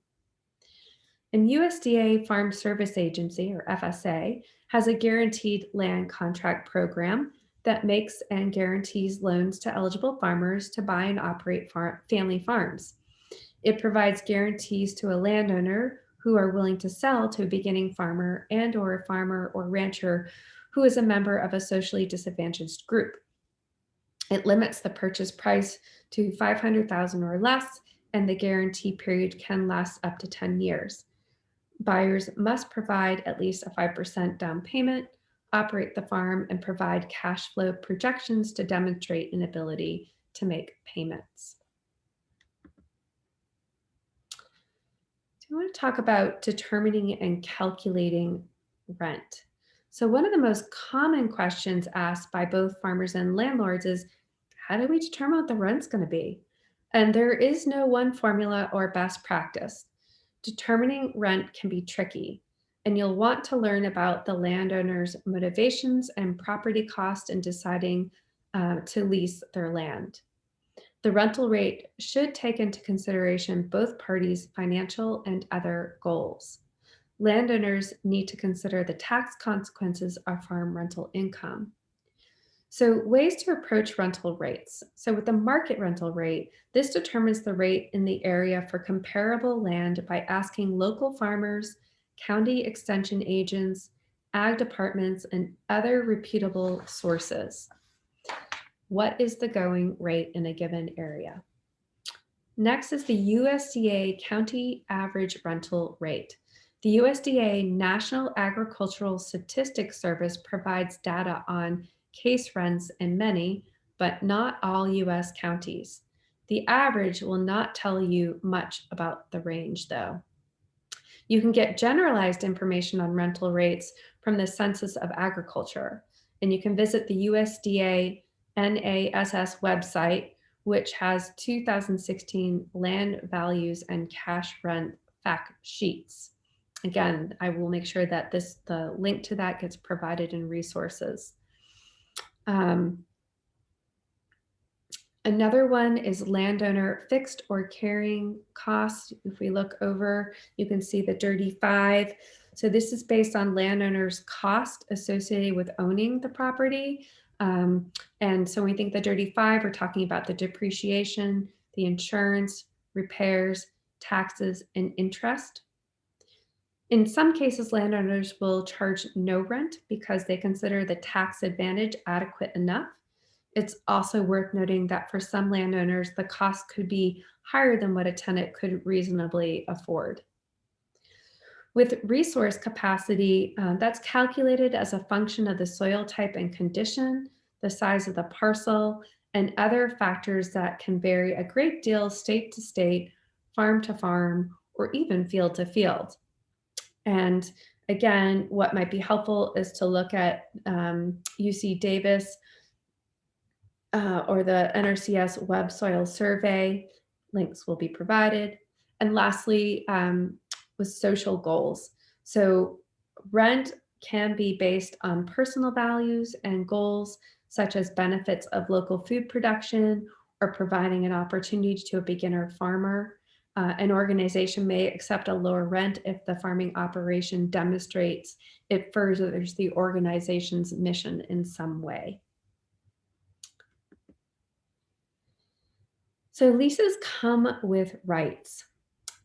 And USDA Farm Service Agency, or FSA, has a guaranteed land contract program that makes and guarantees loans to eligible farmers to buy and operate family farms. It provides guarantees to a landowner who are willing to sell to a beginning farmer and or a farmer or rancher who is a member of a socially disadvantaged group. It limits the purchase price to $500,000 or less, and the guarantee period can last up to 10 years. Buyers must provide at least a 5% down payment, operate the farm, and provide cash flow projections to demonstrate an ability to make payments. So I want to talk about determining and calculating rent. So one of the most common questions asked by both farmers and landlords is, how do we determine what the rent's going to be? And there is no one formula or best practice. Determining rent can be tricky, and you'll want to learn about the landowner's motivations and property cost in deciding to lease their land. The rental rate should take into consideration both parties' financial and other goals. Landowners need to consider the tax consequences of farm rental income. So, ways to approach rental rates. So, with the market rental rate, this determines the rate in the area for comparable land by asking local farmers, county extension agents, ag departments, and other reputable sources. What is the going rate in a given area? Next is the USDA County Average Rental Rate. The USDA National Agricultural Statistics Service provides data on case rents in many, but not all US counties. The average will not tell you much about the range, though. You can get generalized information on rental rates from the Census of Agriculture, and you can visit the USDA NASS website, which has 2016 land values and cash rent fact sheets. Again, I will make sure that the link to that gets provided in resources. Another one is landowner fixed or carrying costs. If we look over, you can see the Dirty Five. So this is based on landowners' cost associated with owning the property. And so when we think the Dirty Five, we're talking about the depreciation, the insurance, repairs, taxes, and interest. In some cases, landowners will charge no rent because they consider the tax advantage adequate enough. It's also worth noting that for some landowners, the cost could be higher than what a tenant could reasonably afford. With resource capacity, that's calculated as a function of the soil type and condition, the size of the parcel, and other factors that can vary a great deal state to state, farm to farm, or even field to field. And again, what might be helpful is to look at UC Davis or the NRCS Web Soil Survey. Links will be provided. And lastly, with social goals. So rent can be based on personal values and goals, such as benefits of local food production or providing an opportunity to a beginner farmer. An organization may accept a lower rent if the farming operation demonstrates it furthers the organization's mission in some way. So leases come with rights.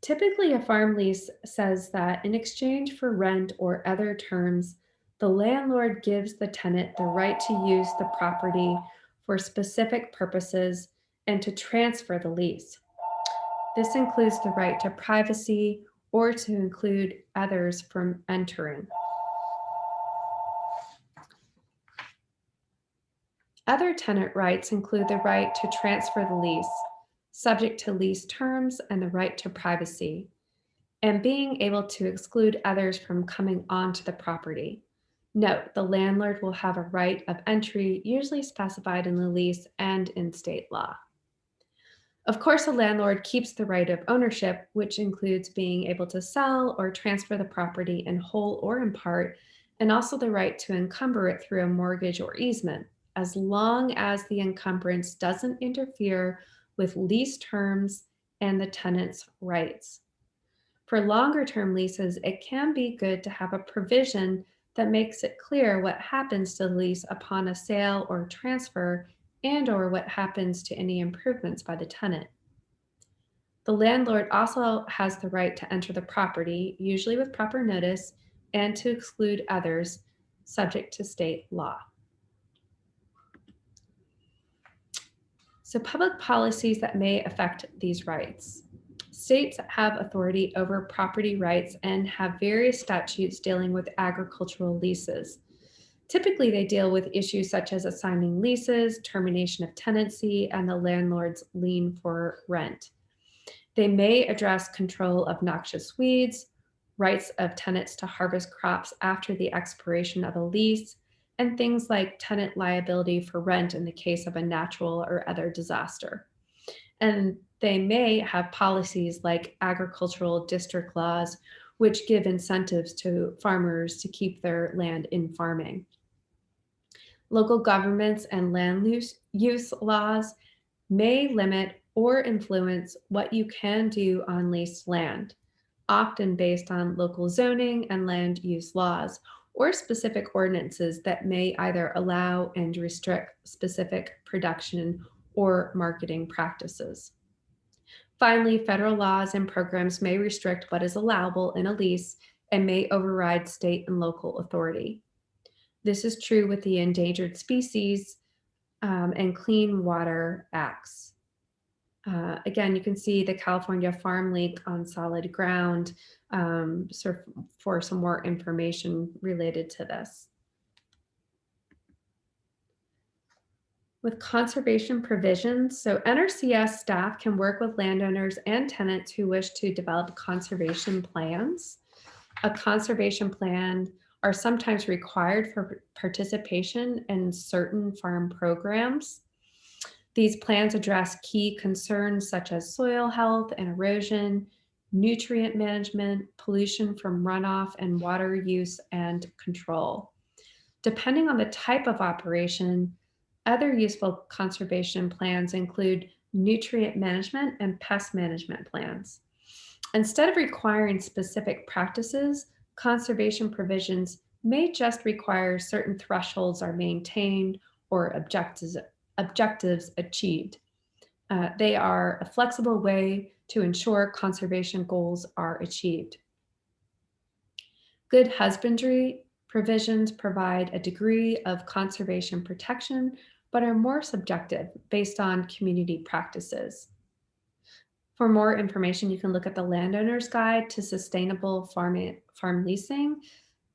Typically, a farm lease says that in exchange for rent or other terms, the landlord gives the tenant the right to use the property for specific purposes and to transfer the lease. This includes the right to privacy or to include others from entering. Other tenant rights include the right to transfer the lease, subject to lease terms, and the right to privacy, and being able to exclude others from coming onto the property. Note, the landlord will have a right of entry, usually specified in the lease and in state law. Of course, a landlord keeps the right of ownership, which includes being able to sell or transfer the property in whole or in part, and also the right to encumber it through a mortgage or easement, as long as the encumbrance doesn't interfere with lease terms and the tenant's rights. For longer term leases, it can be good to have a provision that makes it clear what happens to the lease upon a sale or transfer and or what happens to any improvements by the tenant. The landlord also has the right to enter the property, usually with proper notice, and to exclude others, subject to state law. So public policies that may affect these rights. States have authority over property rights and have various statutes dealing with agricultural leases. Typically, they deal with issues such as assigning leases, termination of tenancy, and the landlord's lien for rent. They may address control of noxious weeds, rights of tenants to harvest crops after the expiration of a lease, and things like tenant liability for rent in the case of a natural or other disaster. And they may have policies like agricultural district laws, which give incentives to farmers to keep their land in farming. Local governments and land use laws may limit or influence what you can do on leased land, often based on local zoning and land use laws, or specific ordinances that may either allow and restrict specific production or marketing practices. Finally, federal laws and programs may restrict what is allowable in a lease and may override state and local authority. This is true with the Endangered Species and Clean Water Acts. Again, you can see the California Farm League on solid ground for some more information related to this. With conservation provisions, so NRCS staff can work with landowners and tenants who wish to develop conservation plans. A conservation plan are sometimes required for participation in certain farm programs. These plans address key concerns such as soil health and erosion, nutrient management, pollution from runoff, and water use and control. Depending on the type of operation, other useful conservation plans include nutrient management and pest management plans. Instead of requiring specific practices, conservation provisions may just require certain thresholds are maintained or objectives achieved. They are a flexible way to ensure conservation goals are achieved. Good husbandry provisions provide a degree of conservation protection, but are more subjective based on community practices. For more information, you can look at the Landowner's Guide to Sustainable Farm Leasing.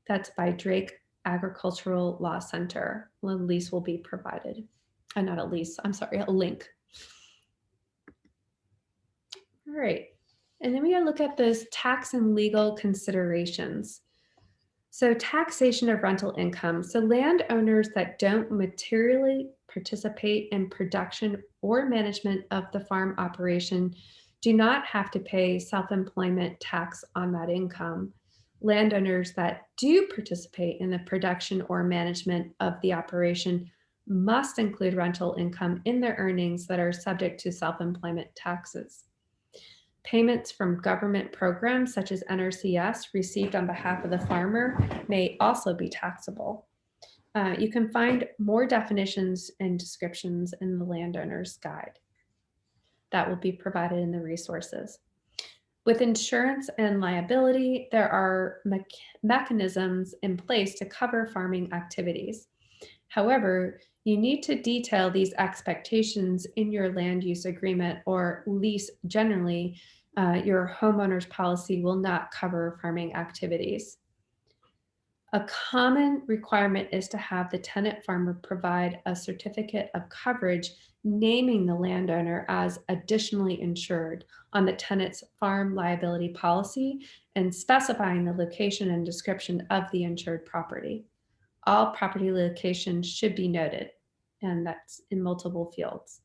That's by Drake Agricultural Law Center. The lease will be provided. Not a lease, I'm sorry, a link. All right, and then we gotta look at those tax and legal considerations. So taxation of rental income. So landowners that don't materially participate in production or management of the farm operation do not have to pay self-employment tax on that income. Landowners that do participate in the production or management of the operation must include rental income in their earnings that are subject to self-employment taxes. Payments from government programs such as NRCS received on behalf of the farmer may also be taxable. You can find more definitions and descriptions in the Landowner's Guide. That will be provided in the resources. With insurance and liability, there are mechanisms in place to cover farming activities. However, you need to detail these expectations in your land use agreement or lease generally. Your homeowner's policy will not cover farming activities. A common requirement is to have the tenant farmer provide a certificate of coverage naming the landowner as additionally insured on the tenant's farm liability policy and specifying the location and description of the insured property. All property locations should be noted, and that's in multiple fields.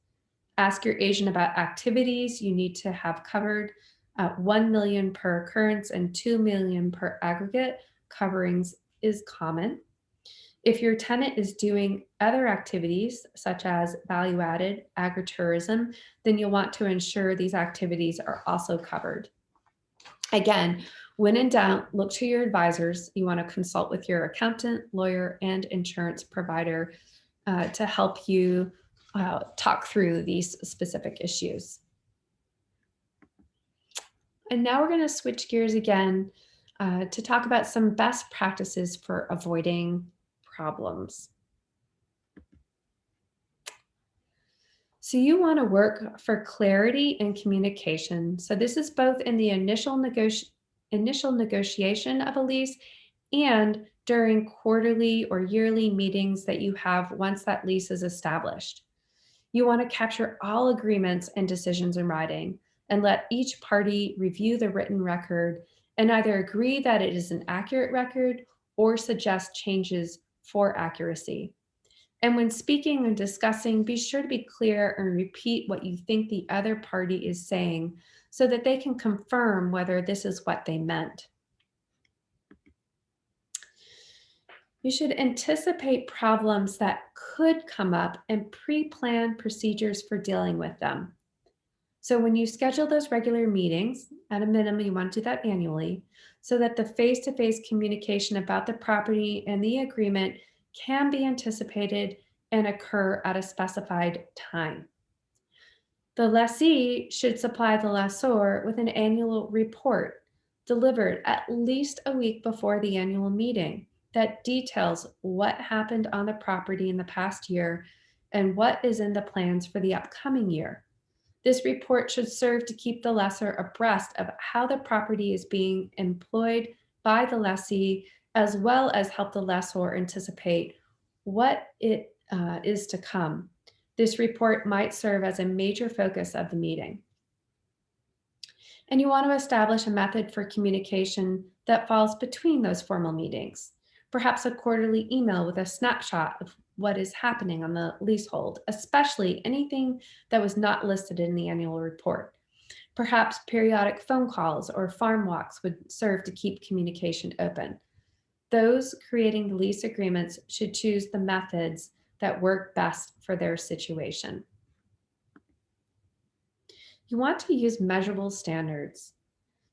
Ask your agent about activities you need to have covered. 1 million per occurrence and 2 million per aggregate coverings is common. If your tenant is doing other activities such as value-added agritourism, then you'll want to ensure these activities are also covered. Again, when in doubt, look to your advisors. You want to consult with your accountant, lawyer, and insurance provider to help you talk through these specific issues. And now we're going to switch gears again to talk about some best practices for avoiding problems. So you want to work for clarity and communication. So this is both in the initial negotiation of a lease and during quarterly or yearly meetings that you have once that lease is established. You want to capture all agreements and decisions in writing and let each party review the written record and either agree that it is an accurate record or suggest changes for accuracy. And when speaking and discussing, be sure to be clear and repeat what you think the other party is saying so that they can confirm whether this is what they meant. You should anticipate problems that could come up and pre-plan procedures for dealing with them. So when you schedule those regular meetings, at a minimum, you want to do that annually, so that the face-to-face communication about the property and the agreement can be anticipated and occur at a specified time. The lessee should supply the lessor with an annual report delivered at least a week before the annual meeting that details what happened on the property in the past year and what is in the plans for the upcoming year. This report should serve to keep the lessor abreast of how the property is being employed by the lessee, as well as help the lessor anticipate what it is to come. This report might serve as a major focus of the meeting. And you want to establish a method for communication that falls between those formal meetings. Perhaps a quarterly email with a snapshot of what is happening on the leasehold, especially anything that was not listed in the annual report. Perhaps periodic phone calls or farm walks would serve to keep communication open. Those creating the lease agreements should choose the methods that work best for their situation. You want to use measurable standards.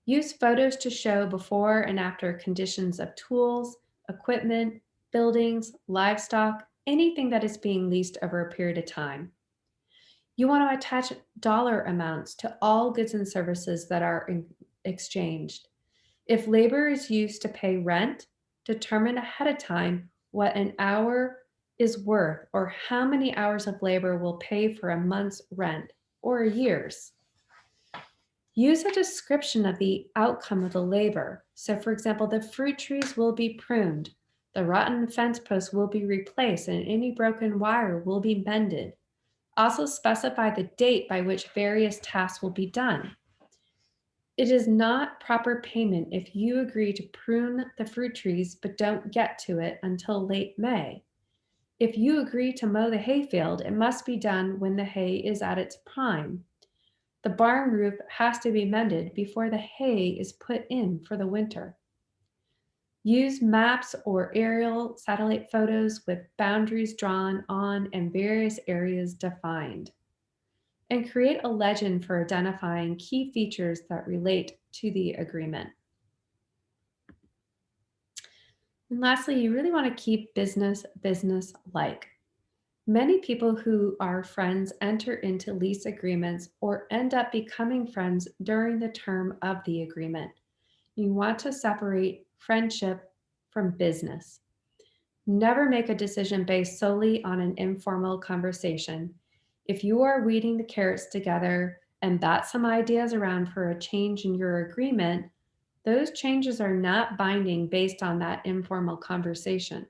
Use photos to show before and after conditions of tools, equipment, buildings, livestock, anything that is being leased over a period of time. You want to attach dollar amounts to all goods and services that are exchanged. If labor is used to pay rent, determine ahead of time what an hour is worth or how many hours of labor will pay for a month's rent or a year's. Use a description of the outcome of the labor. So for example, the fruit trees will be pruned, the rotten fence posts will be replaced, and any broken wire will be mended. Also specify the date by which various tasks will be done. It is not proper payment if you agree to prune the fruit trees but don't get to it until late May. If you agree to mow the hayfield, it must be done when the hay is at its prime. The barn roof has to be mended before the hay is put in for the winter. Use maps or aerial satellite photos with boundaries drawn on and various areas defined. And create a legend for identifying key features that relate to the agreement. And lastly, you really want to keep business business-like. Many people who are friends enter into lease agreements or end up becoming friends during the term of the agreement. You want to separate friendship from business. Never make a decision based solely on an informal conversation. If you are weeding the carrots together and bat some ideas around for a change in your agreement, those changes are not binding based on that informal conversation.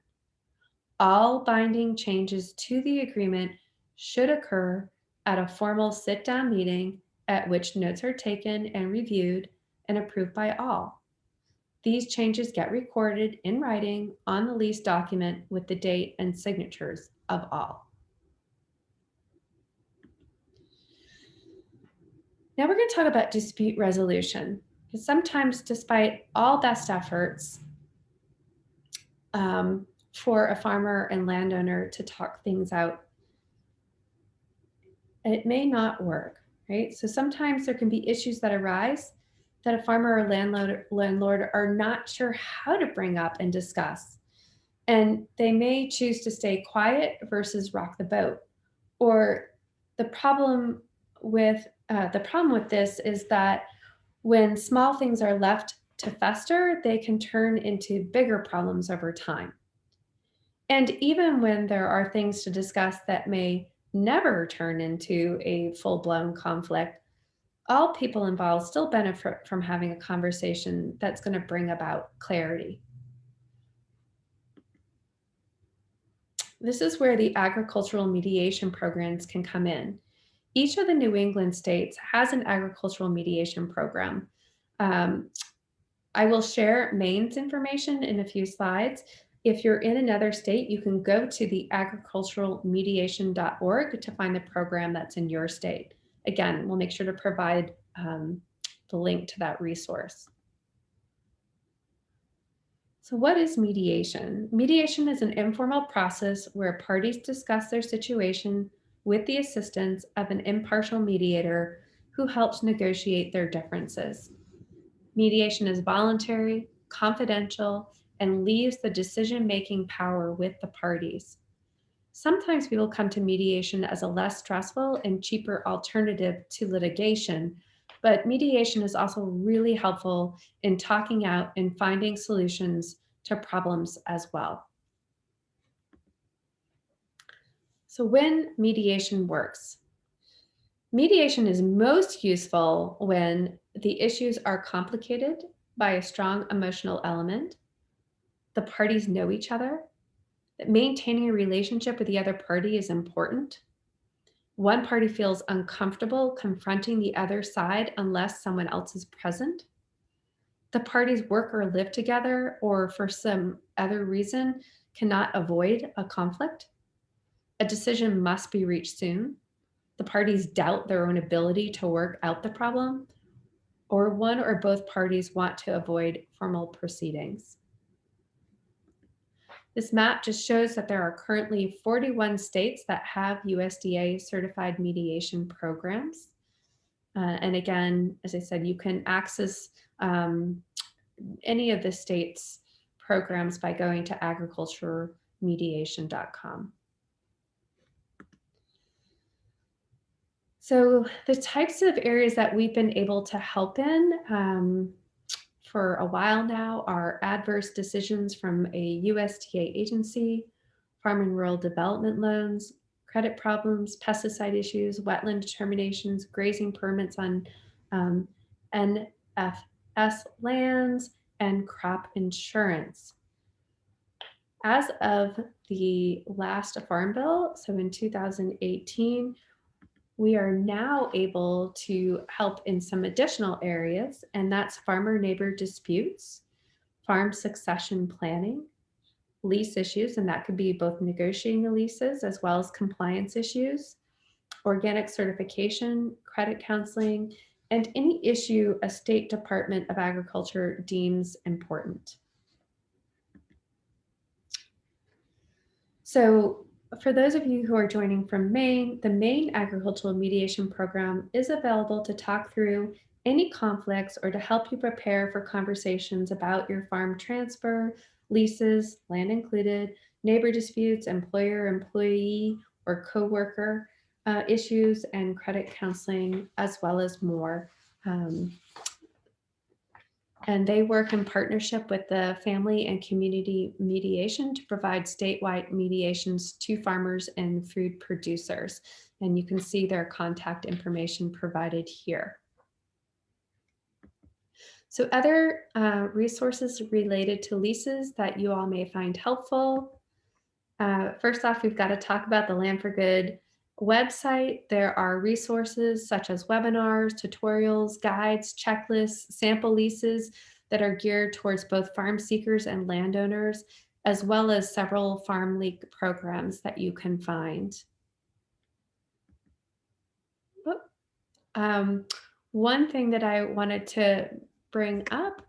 All binding changes to the agreement should occur at a formal sit-down meeting at which notes are taken and reviewed and approved by all. These changes get recorded in writing on the lease document with the date and signatures of all. Now we're going to talk about dispute resolution. Because sometimes, despite all best efforts, for a farmer and landowner to talk things out, it may not work, right? So sometimes there can be issues that arise that a farmer or landlord are not sure how to bring up and discuss. And they may choose to stay quiet versus rock the boat. Or the problem with this is that when small things are left to fester, they can turn into bigger problems over time. And even when there are things to discuss that may never turn into a full-blown conflict, all people involved still benefit from having a conversation that's going to bring about clarity. This is where the agricultural mediation programs can come in. Each of the New England states has an agricultural mediation program. I will share Maine's information in a few slides. If you're in another state, you can go to the agriculturalmediation.org to find the program that's in your state. Again, we'll make sure to provide the link to that resource. So what is mediation? Mediation is an informal process where parties discuss their situation with the assistance of an impartial mediator who helps negotiate their differences. Mediation is voluntary, confidential, and leaves the decision-making power with the parties. Sometimes people come to mediation as a less stressful and cheaper alternative to litigation, but mediation is also really helpful in talking out and finding solutions to problems as well. So when mediation works, mediation is most useful when the issues are complicated by a strong emotional element, the parties know each other, that maintaining a relationship with the other party is important. One party feels uncomfortable confronting the other side unless someone else is present. The parties work or live together, or for some other reason cannot avoid a conflict. A decision must be reached soon. The parties doubt their own ability to work out the problem, or one or both parties want to avoid formal proceedings. This map just shows that there are currently 41 states that have USDA certified mediation programs. And again, as I said, you can access any of the state's programs by going to agriculturemediation.com. So the types of areas that we've been able to help in for a while now are adverse decisions from a USDA agency, farm and rural development loans, credit problems, pesticide issues, wetland determinations, grazing permits on NFS lands, and crop insurance. As of the last Farm Bill, so in 2018, we are now able to help in some additional areas, and that's farmer-neighbor disputes, farm succession planning, lease issues, and that could be both negotiating the leases as well as compliance issues, organic certification, credit counseling, and any issue a state Department of Agriculture deems important. So for those of you who are joining from Maine, the Maine Agricultural Mediation Program is available to talk through any conflicts or to help you prepare for conversations about your farm transfer, leases, land included, neighbor disputes, employer, employee, or coworker issues, and credit counseling, as well as more. And they work in partnership with the Family and Community Mediation to provide statewide mediations to farmers and food producers. And you can see their contact information provided here. So other resources related to leases that you all may find helpful. First off, we've got to talk about the Land for Good website. There are resources such as webinars, tutorials, guides, checklists, sample leases that are geared towards both farm seekers and landowners, as well as several farm league programs that you can find. One thing that I wanted to bring up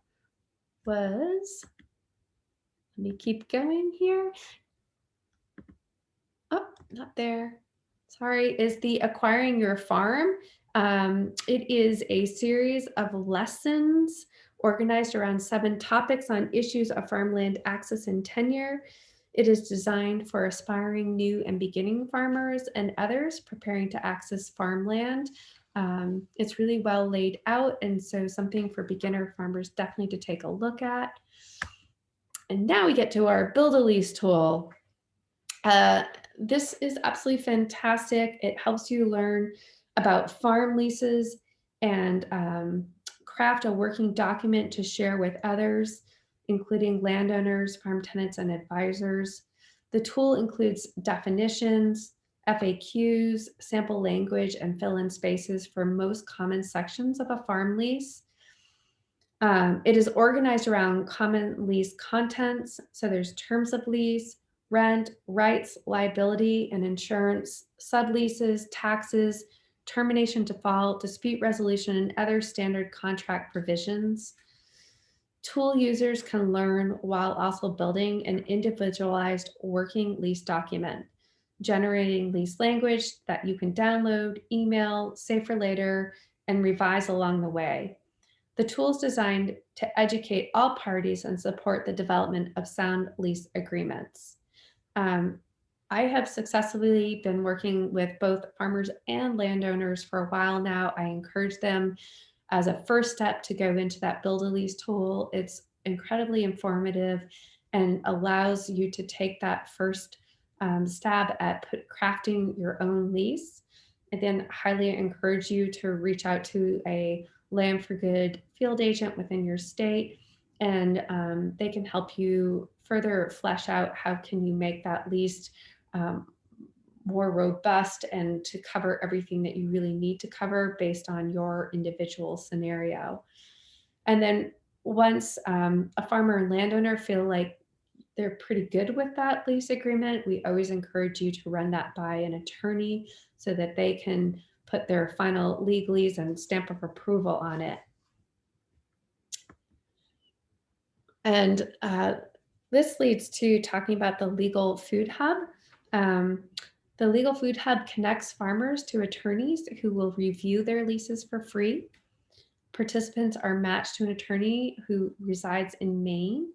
was, let me keep going here. Oh, not there. Sorry, is the Acquiring Your Farm. It is a series of lessons organized around 7 topics on issues of farmland access and tenure. It is designed for aspiring new and beginning farmers and others preparing to access farmland. It's really well laid out, and so something for beginner farmers definitely to take a look at. And now we get to our Build a Lease tool. This is absolutely fantastic. It helps you learn about farm leases and craft a working document to share with others, including landowners, farm tenants, and advisors. The tool includes definitions, FAQs, sample language, and fill-in spaces for most common sections of a farm lease. It is organized around common lease contents. So there's terms of lease, rent, rights, liability, and insurance, subleases, taxes, termination default, dispute resolution, and other standard contract provisions. Tool users can learn while also building an individualized working lease document, generating lease language that you can download, email, save for later, and revise along the way. The tool is designed to educate all parties and support the development of sound lease agreements. Um, I have successfully been working with both farmers and landowners for a while now. I encourage them as a first step to go into that build a lease tool. It's incredibly informative and allows you to take that first stab at crafting your own lease. And then highly encourage you to reach out to a Land for Good field agent within your state, and they can help you further flesh out how can you make that lease um, more robust and to cover everything that you really need to cover based on your individual scenario. And then once a farmer and landowner feel like they're pretty good with that lease agreement, we always encourage you to run that by an attorney so that they can put their final legalese and stamp of approval on it. And this leads to talking about the Legal Food Hub. The Legal Food Hub connects farmers to attorneys who will review their leases for free. Participants are matched to an attorney who resides in Maine.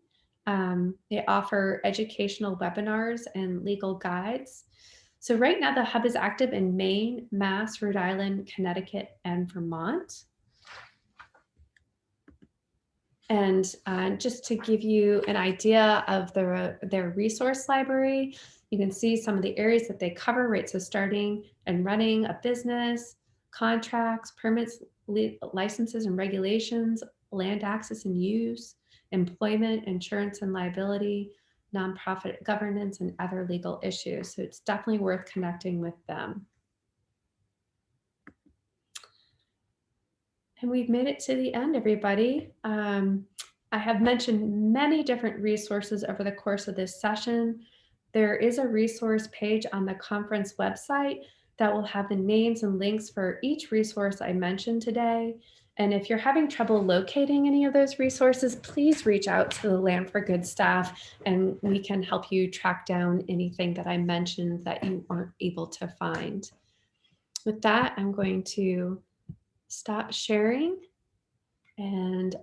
They offer educational webinars and legal guides. So right now the hub is active in Maine, Mass, Rhode Island, Connecticut, and Vermont. And just to give you an idea of their resource library, you can see some of the areas that they cover, right? So starting and running a business, contracts, permits, licenses and regulations, land access and use, employment, insurance and liability, nonprofit governance, and other legal issues. So it's definitely worth connecting with them. And we've made it to the end, everybody. I have mentioned many different resources over the course of this session. There is a resource page on the conference website that will have the names and links for each resource I mentioned today. And if you're having trouble locating any of those resources, please reach out to the Land for Good staff and we can help you track down anything that I mentioned that you aren't able to find. With that, I'm going to stop sharing, and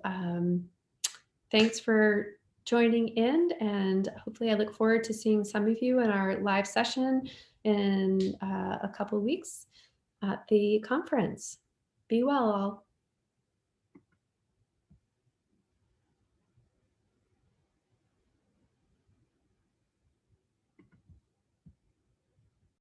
thanks for joining in, and hopefully I look forward to seeing some of you in our live session in a couple of weeks at the conference. Be well all.